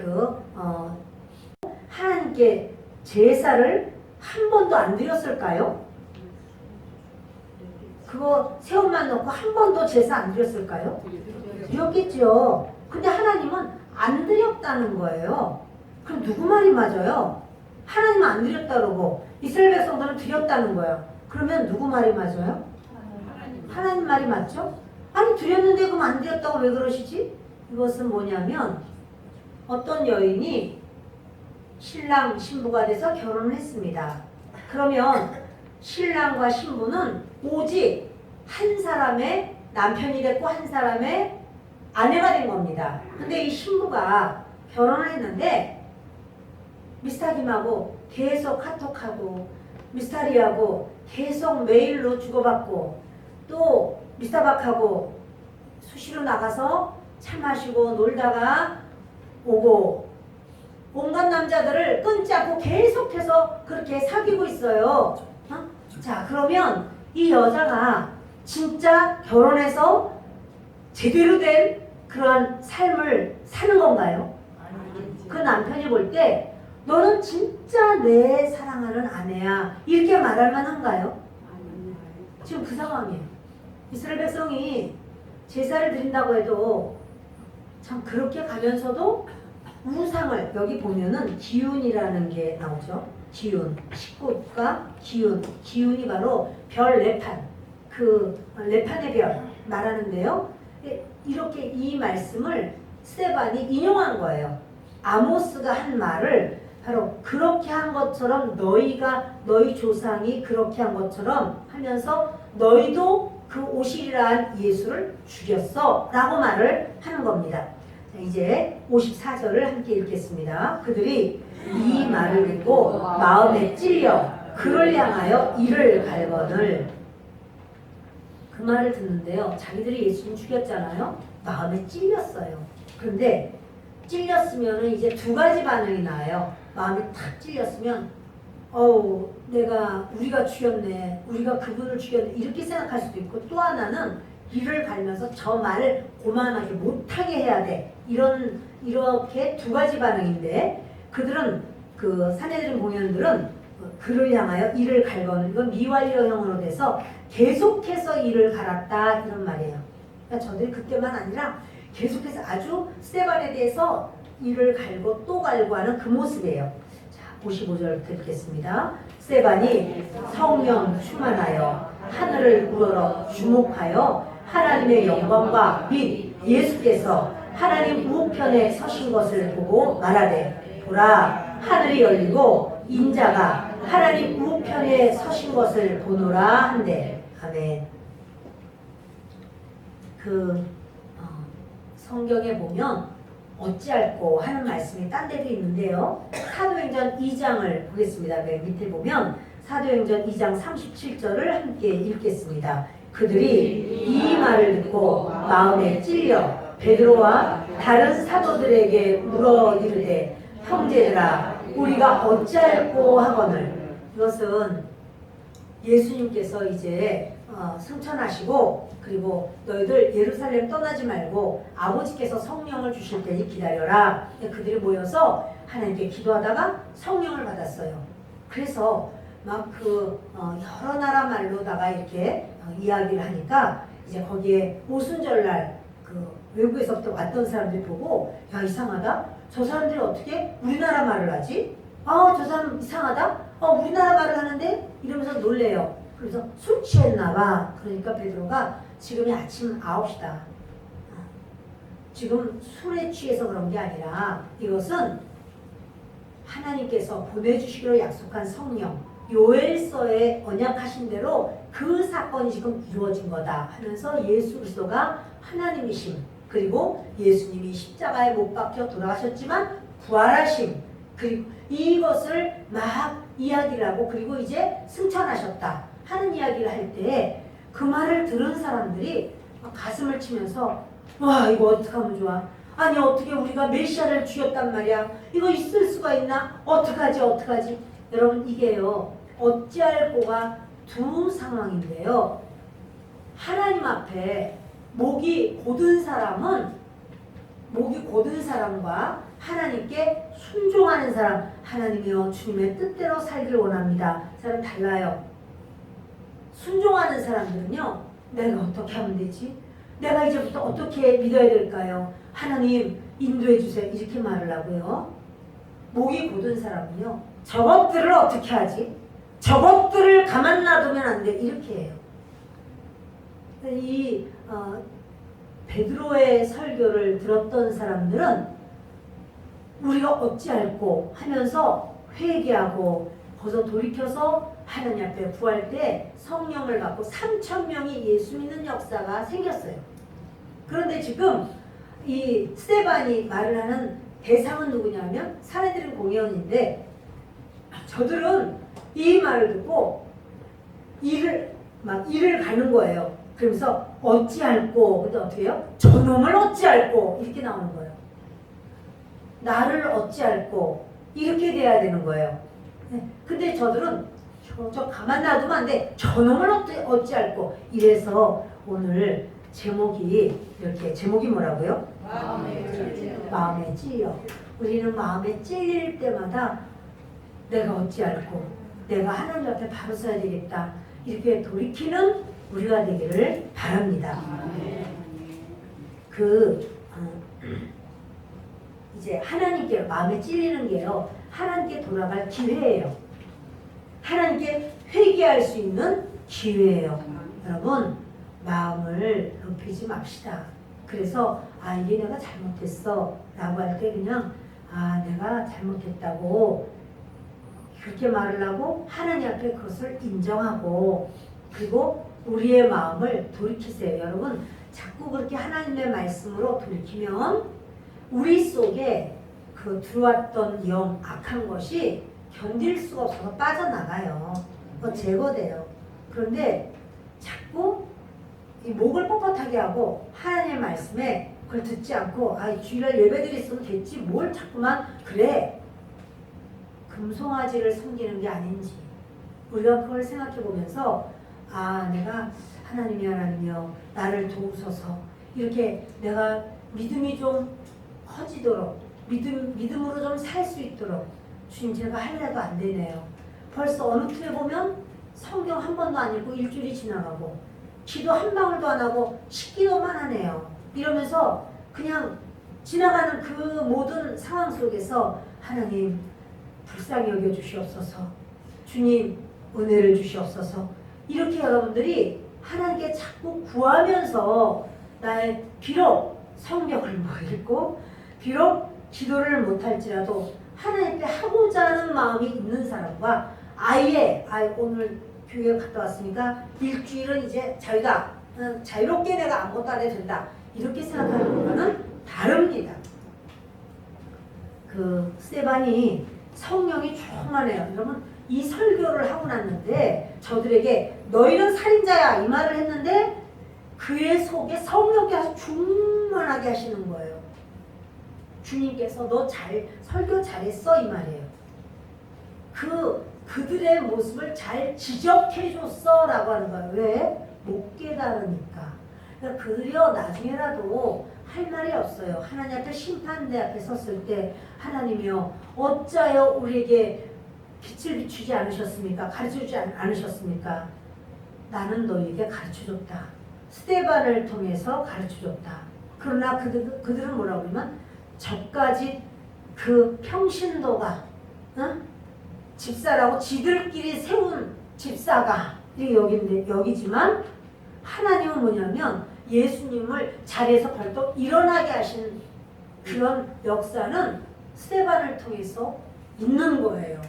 하나님께 제사를 한 번도 안 드렸을까요? 그거 새우만 넣고 한 번도 제사 안 드렸을까요? 드렸겠죠. 근데 하나님은 안 드렸다는 거예요. 그럼 누구 말이 맞아요? 하나님은 안 드렸다 그러고 이스라엘 백성들은 드렸다는 거예요. 그러면 누구 말이 맞아요? 하나님 말이 맞죠? 아니 드렸는데 그럼 안 드렸다고 왜 그러시지? 이것은 뭐냐면 어떤 여인이 신랑 신부가 돼서 결혼을 했습니다. 그러면 신랑과 신부는 오직 한 사람의 남편이 됐고 한 사람의 아내가 된 겁니다. 근데 이 신부가 결혼을 했는데 미스터김하고 계속 카톡하고 미스터리하고 계속 메일로 주고받고 또 미스터박하고 수시로 나가서 차 마시고 놀다가 오고 온갖 남자들을 끊지 않고 계속해서 그렇게 사귀고 있어요. 자, 그러면 이 여자가 진짜 결혼해서 제대로 된 그러한 삶을 사는 건가요? 그 남편이 볼 때 너는 진짜 내 사랑하는 아내야 이렇게 말할 만한가요? 지금 그 상황이에요. 이스라엘 백성이 제사를 드린다고 해도 참 그렇게 가면서도 우상을 여기 보면은 기운이라는 게 나오죠. 기운, 식굿과 기운이 바로 별 레판, 그 레판의 별 말하는데요. 이렇게 이 말씀을 스데반이 인용한 거예요. 아모스가 한 말을 바로 그렇게 한 것처럼 너희 조상이 그렇게 한 것처럼 하면서 너희도 그 오시리라는 예수를 죽였어 라고 말을 하는 겁니다. 자, 이제 54절을 함께 읽겠습니다. 그들이 이 말을 듣고 마음에 찔려 그를 향하여 이를 갈거늘. 그 말을 듣는데요. 자기들이 예수님 죽였잖아요. 마음에 찔렸어요. 그런데 찔렸으면 이제 두 가지 반응이 나와요. 마음이 탁 찔렸으면 우리가 죽였네. 우리가 그분을 죽였네. 이렇게 생각할 수도 있고 또 하나는 이를 갈면서 저 말을 고만하게 못하게 해야 돼. 이렇게 두 가지 반응인데 그들은 그 사내들인 공연들은 그를 향하여 이를 갈거는 이건 미완료형으로 돼서 계속해서 이를 갈았다 이런 말이에요. 그러니까 저들이 그때만 아니라 계속해서 아주 스데반에 대해서 이를 갈고 또 갈고 하는 그 모습이에요. 자, 55절 읽겠습니다. 스데반이 성령 충만하여 하늘을 우러러 주목하여 하나님의 영광과 및 예수께서 하나님 우편에 서신 것을 보고 말하되 보라 하늘이 열리고 인자가 하나님 우편에 서신 것을 보노라 한대. 아멘. 성경에 보면 어찌할꼬 하는 말씀이 딴 데도 있는데요. 사도행전 2장을 보겠습니다. 맨 밑에 보면 사도행전 2장 37절을 함께 읽겠습니다. 그들이 이 말을 듣고 마음에 찔려 베드로와 다른 사도들에게 물어 이르되 형제들아 우리가 어찌할꼬 하거늘. 이것은 예수님께서 이제 승천하시고 그리고 너희들 예루살렘 떠나지 말고 아버지께서 성령을 주실 때니 기다려라. 그들이 모여서 하나님께 기도하다가 성령을 받았어요. 그래서 막 여러 나라 말로다가 이렇게 이야기를 하니까 이제 거기에 오순절날 그 외국에서부터 왔던 사람들이 보고 야 이상하다. 저 사람들이 어떻게 우리나라 말을 하지? 저 사람 이상하다. 우리나라 말을 하는데 이러면서 놀래요. 그래서 술 취했나 봐. 그러니까 베드로가 지금이 아침 9시다. 지금 술에 취해서 그런 게 아니라 이것은 하나님께서 보내주시기로 약속한 성령 요엘서에 언약하신 대로 그 사건이 지금 이루어진 거다 하면서 예수 그리스도가 하나님이심 그리고 예수님이 십자가에 못 박혀 돌아가셨지만 부활하심 그리고 이것을 막 이야기를 하고 그리고 이제 승천하셨다 하는 이야기를 할 때 그 말을 들은 사람들이 가슴을 치면서 와 이거 어떡하면 좋아. 아니 어떻게 우리가 메시아를 죽였단 말이야. 이거 있을 수가 있나? 어떡하지? 여러분 이게요. 어찌할꼬가 두 상황인데요. 하나님 앞에 목이 고든 사람과 하나님께 순종하는 사람 하나님이여 주님의 뜻대로 살기를 원합니다. 사람 달라요. 순종하는 사람들은요. 내가 어떻게 하면 되지? 내가 이제부터 어떻게 믿어야 될까요? 하나님 인도해 주세요. 이렇게 말을 하고요. 목이 고든 사람은요. 저것들을 어떻게 하지? 저것들을 가만 놔두면 안 돼. 이렇게 해요. 이 베드로의 설교를 들었던 사람들은 우리가 어찌할꼬 하면서 회개하고 거기서 돌이켜서 하나님 앞에 구할 때 성령을 받고 3,000명이 예수 믿는 역사가 생겼어요. 그런데 지금 이 스데반이 말을 하는 대상은 누구냐면 사내들인 공회원인데 저들은 이 말을 듣고 이를 가는 거예요. 그러면서 어찌할꼬 근데 어떻게 해요? 저놈을 어찌할꼬 이렇게 나오는 거예요. 나를 어찌할꼬 이렇게 돼야 되는 거예요. 근데 저들은 저 가만 놔두면 안 돼. 저놈을 어찌할꼬 이래서 오늘 제목이 이렇게 제목이 뭐라고요? 마음에 찔려. 우리는 마음에 찔릴 때마다 내가 어찌할꼬 내가 하나님 앞에 바로 서야 되겠다. 이렇게 돌이키는 우리가 되기를 바랍니다. 이제 하나님께 마음에 찔리는 게요. 하나님께 돌아갈 기회예요. 하나님께 회개할 수 있는 기회예요. 여러분 마음을 높이지 맙시다. 그래서 이게 내가 잘못했어 라고 할 때 그냥 내가 잘못했다고 그렇게 말을 하고 하나님 앞에 그것을 인정하고 그리고 우리의 마음을 돌이키세요. 여러분 자꾸 그렇게 하나님의 말씀으로 돌이키면 우리 속에 그 들어왔던 영 악한 것이 견딜 수가 없어서 빠져나가요. 제거돼요. 그런데 자꾸 이 목을 뻣뻣하게 하고 하나님의 말씀에 그걸 듣지 않고 주일날 예배드리 있으면 됐지 뭘 자꾸만 그래 금송아지를 섬기는 게 아닌지 우리가 그걸 생각해 보면서 내가 하나님이여 나를 도우소서 이렇게 내가 믿음이 좀 커지도록 믿음으로 좀 살 수 있도록 주님 제가 할래도 안 되네요. 벌써 어느 틈에 보면 성경 한 번도 안 읽고 일주일이 지나가고 기도 한 방울도 안 하고 식기도만 하네요. 이러면서 그냥 지나가는 그 모든 상황 속에서 하나님 불쌍히 여겨 주시옵소서. 주님 은혜를 주시옵소서. 이렇게 여러분들이 하나님께 자꾸 구하면서 나의 비록 성경을 못 읽고 비록 기도를 못할지라도 하나님께 하고자 하는 마음이 있는 사람과 아예 오늘 교회 갔다 왔으니까 일주일은 이제 자유롭게 내가 아무것도 안 해도 된다 이렇게 생각하는 것과는 다릅니다. 그 스테반이 성령이 충만해요. 여러분 이 설교를 하고 났는데 저들에게 너희는 살인자야 이 말을 했는데 그의 속에 성령께서 충만하게 하시는 거예요. 주님께서 너 설교 잘했어 이 말이에요. 그들의 모습을 잘 지적해줬어 라고 하는 거예요. 왜? 못 깨달으니까. 그러니까 그들이요 나중에라도 할 말이 없어요. 하나님 앞에 심판대 앞에 섰을 때 하나님이요 어찌하여 우리에게 빛을 비추지 않으셨습니까? 가르쳐주지 않으셨습니까? 나는 너희에게 가르쳐줬다. 스데반을 통해서 가르쳐줬다. 그러나 그들은 뭐라고 하면 저까지 그 평신도가 집사라고 지들끼리 세운 집사가 여기지만 하나님은 뭐냐면 예수님을 자리에서 벌떡 일어나게 하신 그런 역사는 스데반을 통해서 있는 거예요.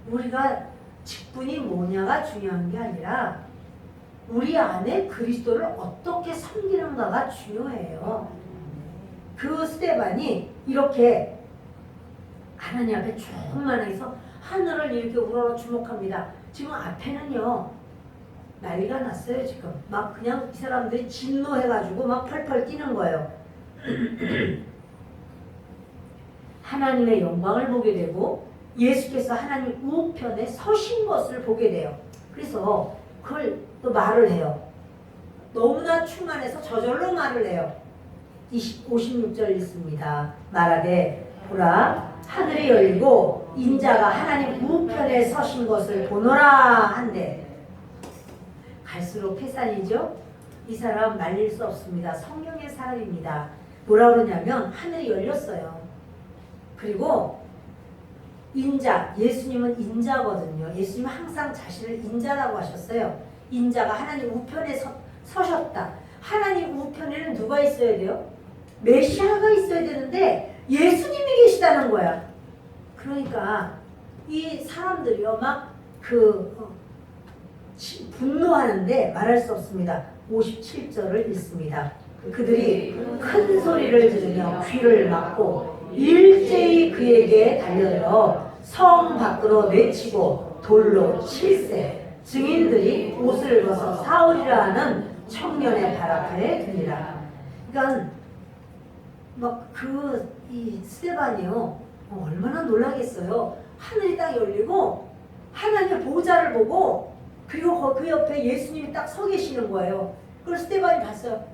우리가 직분이 뭐냐가 중요한 게 아니라 우리 안에 그리스도를 어떻게 섬기는가가 중요해요. 그 스데반이 이렇게 하나님 앞에 충만해서 하늘을 이렇게 우러러 주목합니다. 지금 앞에는요 난리가 났어요. 지금 막 그냥 이 사람들이 진노해가지고 막 펄펄 뛰는 거예요. 하나님의 영광을 보게 되고 예수께서 하나님 우편에 서신 것을 보게 돼요. 그래서 그걸 또 말을 해요. 너무나 충만해서 저절로 말을 해요. 56절 있습니다. 말하되 보라 하늘이 열리고 인자가 하나님 우편에 서신 것을 보노라 한데 갈수록 태산이죠. 이 사람 말릴 수 없습니다. 성령의 사람입니다. 뭐라 그러냐면 하늘이 열렸어요. 그리고 인자, 예수님은 인자거든요. 예수님은 항상 자신을 인자라고 하셨어요. 인자가 하나님 우편에 서셨다. 하나님 우편에는 누가 있어야 돼요? 메시아가 있어야 되는데 예수님이 계시다는 거야. 그러니까 이 사람들이요 막 분노하는데 말할 수 없습니다. 57절을 읽습니다. 그들이 큰 소리를 지르며 귀를 막고 일제히 그에게 달려들어 성 밖으로 내치고 돌로 칠세. 증인들이 옷을 벗어 사울이라 하는 청년의 발 앞에 듭니다. 그러니까 막 이 스데반이요 얼마나 놀라겠어요. 하늘이 딱 열리고 하나님의 보좌를 보고 그리고 그 옆에 예수님이 딱 서 계시는 거예요. 그걸 스데반이 봤어요.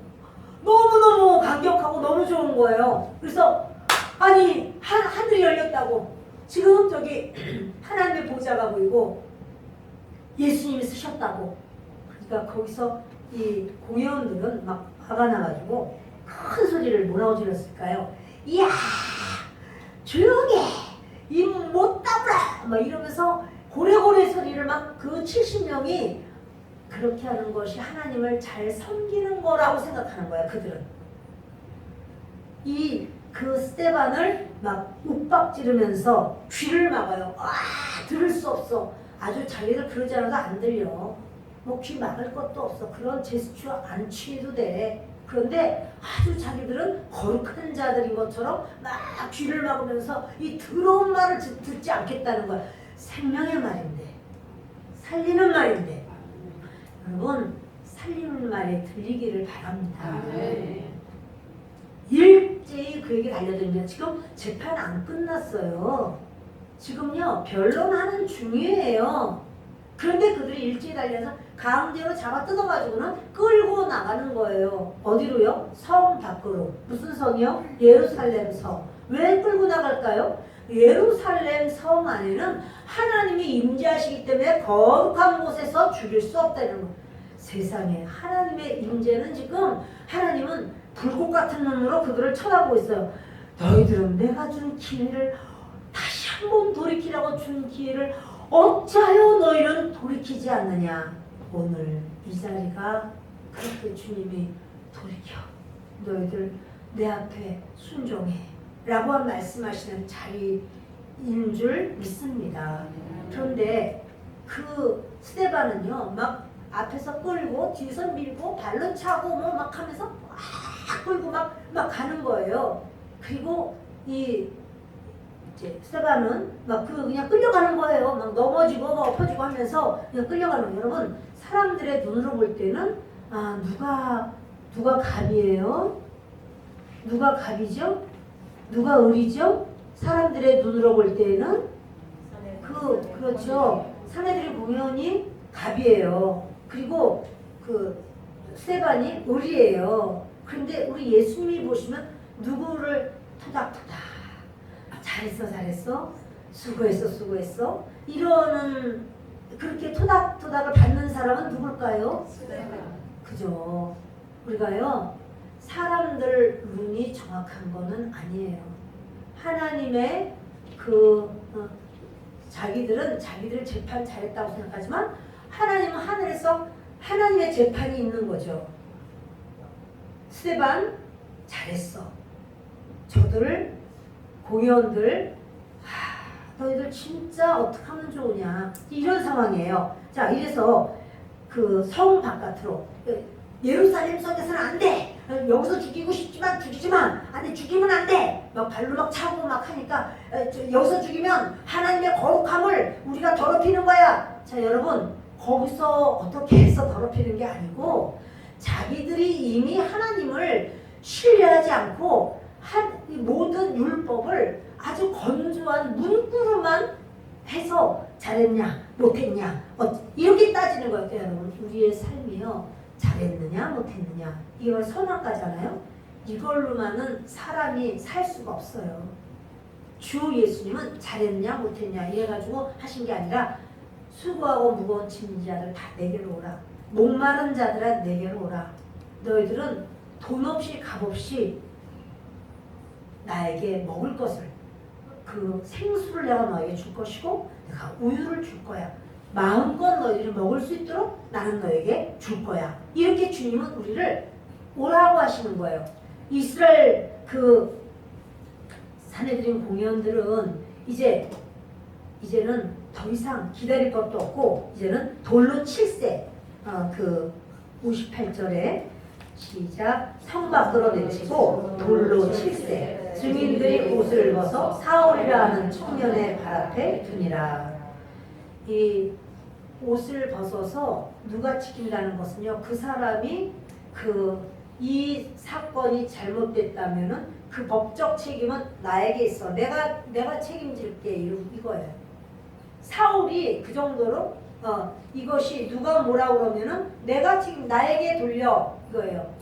너무너무 감격하고 너무 좋은 거예요. 그래서 아니 하늘이 열렸다고 지금 저기 하나님의 보좌가 보이고 예수님이 쓰셨다고. 그러니까 거기서 이 공회원들은 막 화가 나가지고 큰 소리를 뭐라고 질렀을까요? 이야 조용히 입 못 다물어 막 이러면서 고래고래 소리를 막 그 70명이 그렇게 하는 것이 하나님을 잘 섬기는 거라고 생각하는 거야. 그들은 그 스데반을 막 윽박지르면서 귀를 막아요. 들을 수 없어. 아주 자기들 그러지 않아도 안 들려. 뭐 귀 막을 것도 없어. 그런 제스처 안 취해도 돼. 그런데 아주 자기들은 거룩한 자들인 것처럼 막 귀를 막으면서 이 더러운 말을 듣지 않겠다는 거야. 생명의 말인데, 살리는 말인데. 여러분, 살리는 말에 들리기를 바랍니다. 일제히 그에게 달려들면 지금 재판 안 끝났어요. 지금요 변론하는 중이에요. 그런데 그들이 일제히 달려서 가운데로 잡아 뜯어가지고는 끌고 나가는 거예요. 어디로요? 성 밖으로. 무슨 성이요? 예루살렘 성. 왜 끌고 나갈까요? 예루살렘 성 안에는 하나님이 임재하시기 때문에 거룩한 곳에서 죽일 수 없다는 거. 세상에 하나님의 임재는 지금 하나님은 불꽃 같은 눈으로 그들을 쳐다보고 있어요. 너희들은 내가 준 기회를 다시 한번 돌이키라고 준 기회를 어찌하여 너희는 돌이키지 않느냐. 오늘 이 자리가 그렇게 주님이 돌이켜 너희들 내 앞에 순종해 라고 말씀하시는 자리인 줄 믿습니다. 그런데 그 스데반은요 막 앞에서 끌고 뒤에서 밀고 발로 차고 뭐 막 하면서 막 끌고 막 가는 거예요. 그리고 이 이제 스데반은 막 그냥 끌려가는 거예요. 막 넘어지고 막 엎어지고 하면서 그냥 끌려가는 거예요. 여러분 사람들의 눈으로 볼 때는 아 누가 갑이에요? 누가 갑이죠? 누가 을이죠? 사람들의 눈으로 볼 때는 그렇죠. 사내들이 보면이 갑이에요. 그리고 그 스데반이 을이에요. 그런데 우리 예수님이 보시면 누구를 토닥토닥 잘했어 수고했어 이러는 그렇게 토닥토닥을 받는 사람은 누굴까요? 그죠. 우리가요 사람들 눈이 정확한 거는 아니에요. 하나님의 자기들은 자기들 재판 잘했다고 생각하지만 하나님은 하늘에서 하나님의 재판이 있는 거죠. 스데반 잘했어. 저들 공연들 너희들 진짜 어떻게 하면 좋으냐 이런 상황이에요. 자 이래서 그 성 바깥으로 예루살렘 성에서는 안 돼. 여기서 죽이고 싶지만 죽이지만 안돼 죽이면 안 돼. 막 발로 막 차고 막 하니까 여기서 죽이면 하나님의 거룩함을 우리가 더럽히는 거야. 자 여러분 거기서 어떻게 해서 더럽히는 게 아니고 자기들이 이미 하나님을 신뢰하지 않고 이 모든 율법을 아주 건조한 문구로만 해서 잘했냐 못했냐 이렇게 따지는 거예요. 여러분 우리의 삶이요 잘했느냐 못했느냐 이걸 선악과잖아요. 이걸로만은 사람이 살 수가 없어요. 주 예수님은 잘했냐 못했냐 이래가지고 하신 게 아니라 수고하고 무거운 짐진 자들 다 내게로 오라. 목마른 자들아 내게로 오라. 너희들은 돈 없이 값 없이 나에게 먹을 것을 그 생수를 내가 너에게 줄 것이고 내가 우유를 줄 거야. 마음껏 너희들이 먹을 수 있도록 나는 너에게 줄 거야. 이렇게 주님은 우리를 오라고 하시는 거예요. 이스라엘 그 사내들인 공연들은 이제는 더 이상 기다릴 것도 없고 이제는 돌로 칠세. 그 58절에 시작. 성 밖으로 내치고 돌로 칠세. 증인들이 옷을 벗어 사울이라 하는 청년의 발 앞에 두니라. 이 옷을 벗어서 누가 지킨다는 것은요. 그 사람이 이 사건이 잘못됐다면은 그 법적 책임은 나에게 있어. 내가 책임질게 이거예요. 사울이 그 정도로 이것이 누가 뭐라 그러면은 내가 지금 나에게 돌려 이거예요.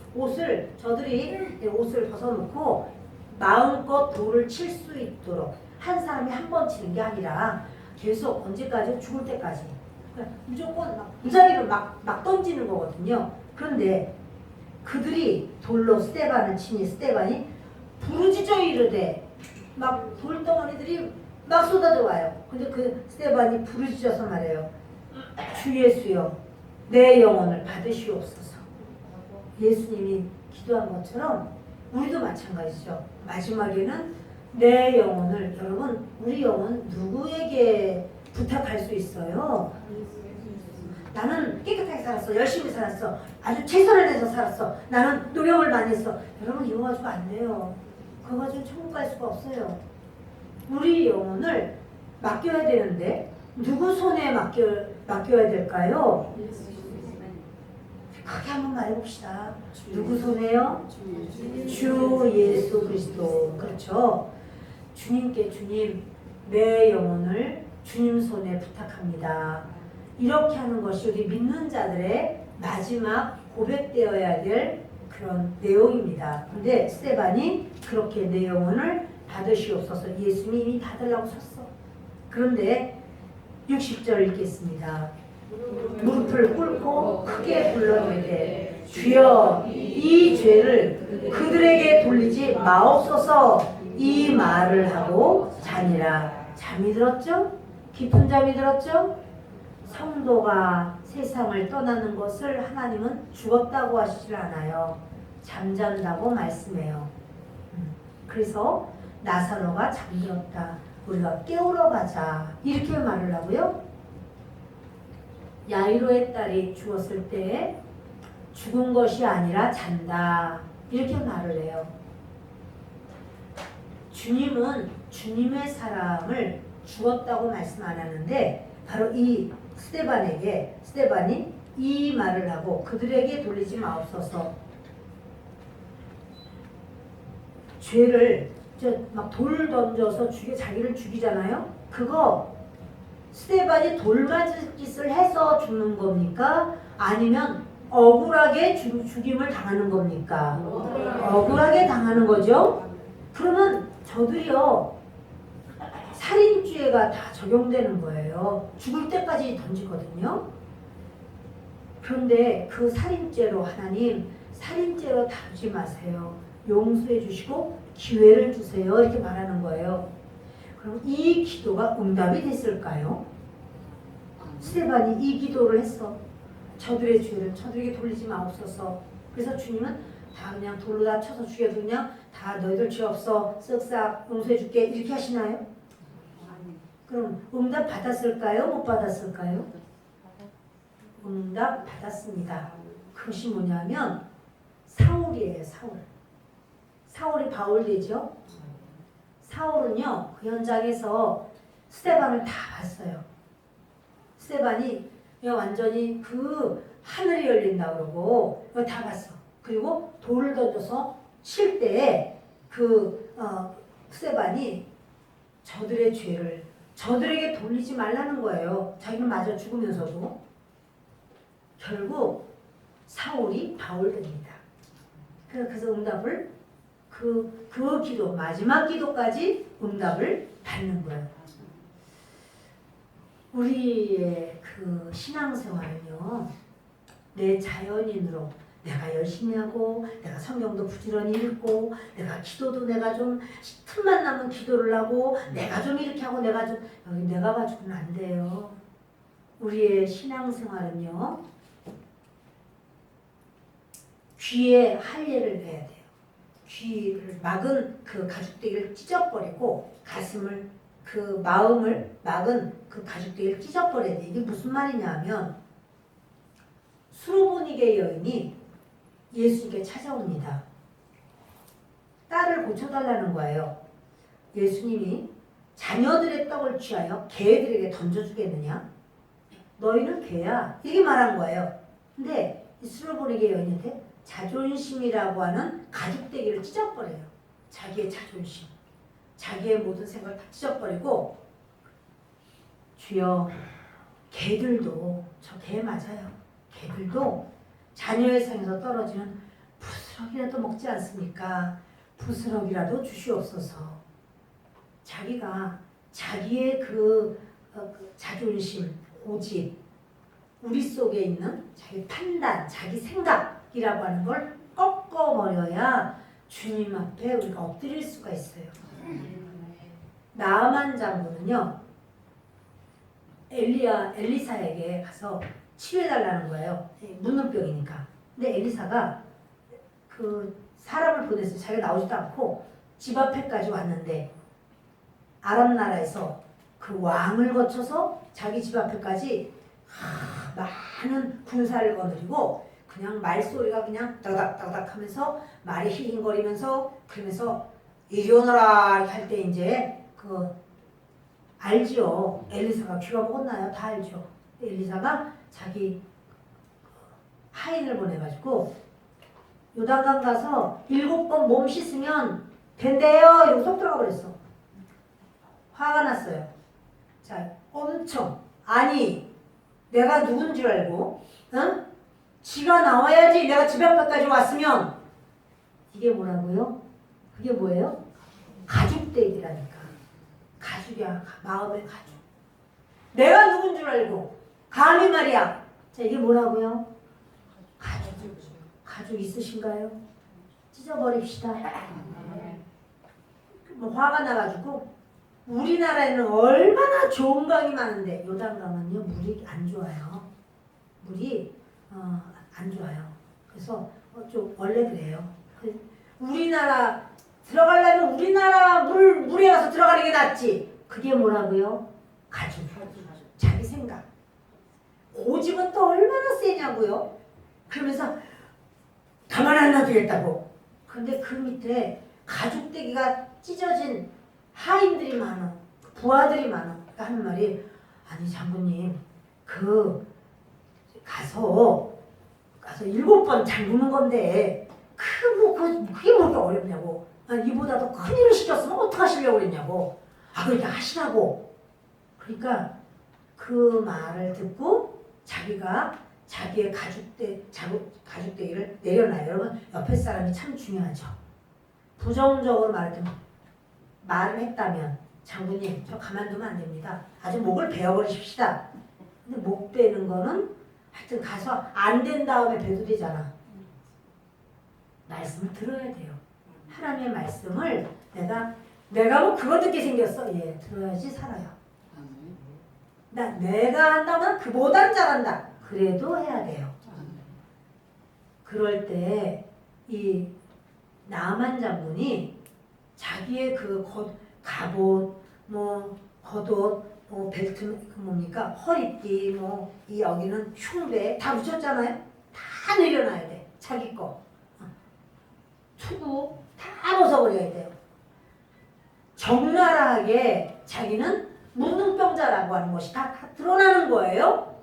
저들이 옷을 벗어놓고 마음껏 돌을 칠 수 있도록 한 사람이 한 번 치는 게 아니라 계속 언제까지 죽을 때까지 무조건 무작위로 막 던지는 거거든요. 그런데 그들이 돌로 스데반을 치니 스데반이 부르짖어 이르되 막 돌덩어리들이 막 쏟아져 와요. 근데 그 스데반이 부르짖어서 말해요. 주 예수여 내 영혼을 받으시옵소서. 예수님이 기도한 것처럼 우리도 마찬가지죠. 마지막에는 내 영혼을 여러분 우리 영혼 누구에게 부탁할 수 있어요? 나는 깨끗하게 살았어. 열심히 살았어. 아주 최선을 다해서 살았어. 나는 노력을 많이 했어. 여러분 이거 가지고 안 돼요. 그거 가지고 천국 갈 수가 없어요. 우리 영혼을 맡겨야 되는데 누구 손에 맡겨야 될까요? 크게 한번 말해봅시다. 누구 손에요? 주 예수 그리스도. 그렇죠. 주님께 주님 내 영혼을 주님 손에 부탁합니다. 이렇게 하는 것이 우리 믿는 자들의 마지막 고백되어야 될 그런 내용입니다. 근데 스데반이 그렇게 내 영혼을 받으시옵소서. 예수님이 받으려고 섰어. 그런데 60절 읽겠습니다. 무릎을 꿇고 크게 불러대되 주여 이 죄를 그들에게 돌리지 마옵소서. 이 말을 하고 자니라. 잠이 들었죠? 깊은 잠이 들었죠? 성도가 세상을 떠나는 것을 하나님은 죽었다고 하시질 않아요. 잠잔다고 말씀해요. 그래서 나사로가 잠들었다. 우리가 깨우러 가자. 이렇게 말을 하고요. 야이로의 딸이 죽었을 때 죽은 것이 아니라 잔다. 이렇게 말을 해요. 주님은 주님의 사람을 죽었다고 말씀 안 하는데 바로 이 스데반이 이 말을 하고 그들에게 돌리지 마옵소서. 죄를 막 돌 던져서 자기를 죽이잖아요. 그거 스데반이 돌맞은 짓을 해서 죽는 겁니까? 아니면 억울하게 죽임을 당하는 겁니까? 억울하게 당하는 거죠. 그러면 저들이요 살인죄가 다 적용되는 거예요. 죽을 때까지 던지거든요. 그런데 그 살인죄로 하나님 살인죄로 다루지 마세요. 용서해 주시고 기회를 주세요. 이렇게 말하는 거예요. 그럼 이 기도가 응답이 됐을까요? 스데반이 이 기도를 했어. 저들의 죄를 저들에게 돌리지 마옵소서. 그래서 주님은 다 그냥 돌로 다 쳐서 죽여도 그냥 다 너희들 죄 없어 쓱싹 용서해 줄게 이렇게 하시나요? 그럼 응답 받았을까요? 못 받았을까요? 응답 받았습니다. 그것이 뭐냐면 사울이에요. 사울이 바울 되죠? 사울은요 그 현장에서 스데반을 다 봤어요. 스데반이 완전히 그 하늘이 열린다 그러고 다 봤어. 그리고 돌을 던져서 칠 때에 스데반이 저들의 죄를 저들에게 돌리지 말라는 거예요. 자기는 맞아 죽으면서도. 결국 사울이 바울 됩니다. 그래서 응답을 그 기도 마지막 기도까지 응답을 받는 거예요. 우리의 그 신앙생활은요 내 자연인으로 내가 열심히 하고 내가 성경도 부지런히 읽고 내가 기도도 내가 좀 틈만 나면 기도를 하고 내가 좀 이렇게 하고 내가 가지고는 안 돼요. 우리의 신앙생활은요 귀에 할례를 해야 돼요. 귀를 막은 그 가죽대기를 찢어버리고 가슴을 그 마음을 막은 그 가죽대기를 찢어버려야 돼. 이게 무슨 말이냐면 수로보니게 여인이 예수님께 찾아옵니다. 딸을 고쳐달라는 거예요. 예수님이 자녀들의 떡을 취하여 개들에게 던져주겠느냐? 너희는 개야. 이렇게 말한 거예요. 근데 이 수로보니게 여인한테 자존심이라고 하는 가죽대기를 찢어버려요. 자기의 자존심. 자기의 모든 생각을 다 찢어버리고 주여 개들도 저 개 맞아요. 개들도 자녀의 상에서 떨어지는 부스럭이라도 먹지 않습니까? 부스럭이라도 주시옵소서. 자기가 자기의 그 자존심, 고집, 우리 속에 있는 자기 판단, 자기 생각이라고 하는 걸 꺾어버려야 주님 앞에 우리가 엎드릴 수가 있어요. 나아만 장군은요 엘리사에게 가서 치료해달라는 거예요. 문둥병이니까. 근데 엘리사가 그 사람을 보냈어요. 자기가 나오지도 않고 집 앞에까지 왔는데 아람 나라에서 그 왕을 거쳐서 자기 집 앞에까지 많은 군사를 거느리고 그냥 말소리가 그냥 따닥따닥 하면서 말이 히hin거리면서 그러면서 이리 오너라 할 때 이제 알죠. 엘리사가 귀가 먹었나요? 다 알죠. 엘리사가 자기 하인을 보내가지고 요단강 가서 7번 몸 씻으면 된대요. 이러고 쏙 들어가 버렸어. 화가 났어요. 자, 엄청 아니 내가 누군 줄 알고 응? 지가 나와야지. 내가 집 앞까지 왔으면 이게 뭐라고요? 그게 뭐예요? 가죽 가죽대기라니까. 가죽이야. 마음의 가죽. 내가 누군 줄 알고 감히 말이야. 자, 이게 뭐라고요? 가죽. 가죽 있으신가요? 찢어버립시다. 뭐 화가 나가지고 우리나라에는 얼마나 좋은 강이 많은데 요단강은요 물이 안 좋아요. 물이 안 좋아요. 그래서 좀 원래 그래요. 우리나라 들어가려면 우리나라 물에 가서 들어가는 게 낫지. 그게 뭐라고요? 가죽. 자기 생각. 고집은 또 얼마나 세냐고요. 그러면서 가만 안 놔두겠다고. 근데 그 밑에 가죽대기가 찢어진 하인들이 많아. 부하들이 많아. 그러니까 하는 말이 아니 장군님 가서 7번 잠그는 건데 그게 뭐가 어렵냐고. 이보다 더 큰 일을 시켰으면 어떡하시려고 그랬냐고. 그렇게 하시라고. 그러니까 그 말을 듣고 자기가 자기의 가죽대기를 내려놔요. 여러분 옆에 사람이 참 중요하죠. 부정적으로 말을 했다면 장군님 저 가만두면 안 됩니다. 아주 목을 베어버리십시다. 근데 목 베는 거는 하여튼 가서 안 된 다음에 베도 되잖아. 말씀을 들어야 돼요. 하나님의 말씀을 내가 뭐 그거 듣게 생겼어. 예, 들어야지 살아요. 내가 한다면 그보단 잘한다. 그래도 해야 돼요. 그럴 때 이 나만 장군이 자기의 그 갑옷, 겉옷, 벨트, 뭡니까? 허리띠, 이 여기는 흉배 다 붙였잖아요. 다 내려놔야 돼. 자기 거. 투구 다 벗어버려야 돼요. 적나라하게 자기는 문둥병자라고 하는 것이 다 드러나는 거예요.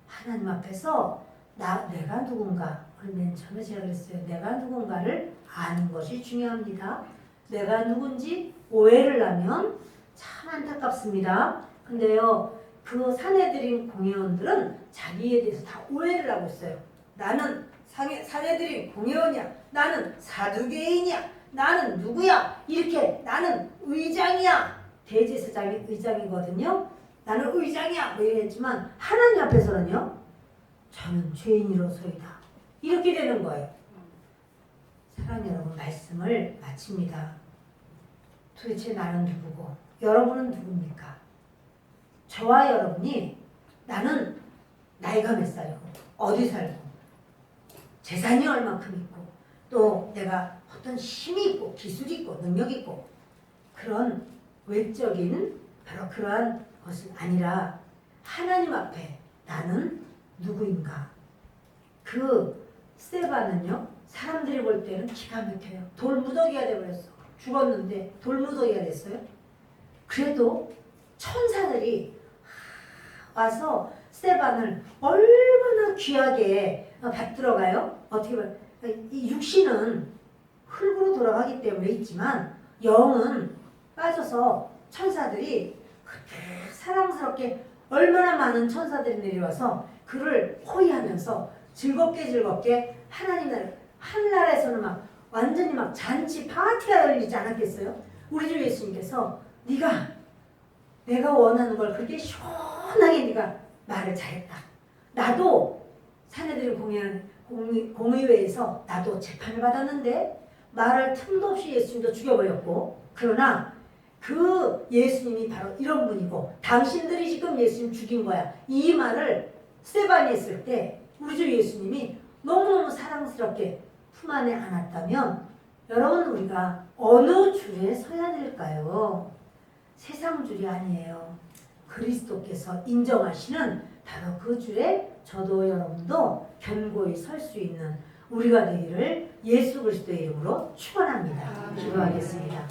하나님 앞에서 내가 누군가, 맨 처음에 제가 그랬어요. 내가 누군가를 아는 것이 중요합니다. 내가 누군지 오해를 하면 참 안타깝습니다. 근데요, 그 사내들인 공회원들은 자기에 대해서 다 오해를 하고 있어요. 나는 사내들인 공회원이야. 나는 사두개인이야. 나는 누구야? 이렇게 나는 의장이야. 대제사장이 의장이거든요. 나는 의장이야. 이랬지만 하나님 앞에서는요. 저는 죄인이로소이다. 이렇게 되는 거예요. 사랑하는 여러분, 말씀을 마칩니다. 도대체 나는 누구고 여러분은 누굽니까? 저와 여러분이 나는 나이가 몇 살이고 어디 살고 재산이 얼마큼 있고 또 내가 어떤 힘이 있고 기술이 있고 능력이 있고 그런 외적인 바로 그러한 것은 아니라 하나님 앞에 나는 누구인가. 그 스데반은요 사람들이 볼 때는 기가 막혀요. 돌무더기가 되어버렸어. 죽었는데 돌무더기가 됐어요. 그래도 천사들이 와서 스데반을 얼마나 귀하게 받들어가요. 어떻게 보면 이 육신은 흙으로 돌아가기 때문에 있지만 영은 빠져서 천사들이 그렇게 사랑스럽게 얼마나 많은 천사들이 내려와서 그를 호위하면서 즐겁게 하나님 나라 하늘나라에서는 막 완전히 막 잔치 파티가 열리지 않았겠어요? 우리 주 예수님께서 내가 원하는 걸 그렇게 시원하게 네가 말을 잘했다. 나도 사내들이 공의회에서 나도 재판을 받았는데 말할 틈도 없이 예수님도 죽여버렸고 그러나 그 예수님이 바로 이런 분이고 당신들이 지금 예수님 죽인 거야. 이 말을 스데반이 했을 때 우리 주 예수님이 너무너무 사랑스럽게 품 안에 안았다면 여러분 우리가 어느 줄에 서야 될까요? 세상 줄이 아니에요. 그리스도께서 인정하시는 바로 그 줄에 저도 여러분도 견고히 설 수 있는 우리가 되기를 예수 그리스도의 이름으로 축원합니다. 기도하겠습니다.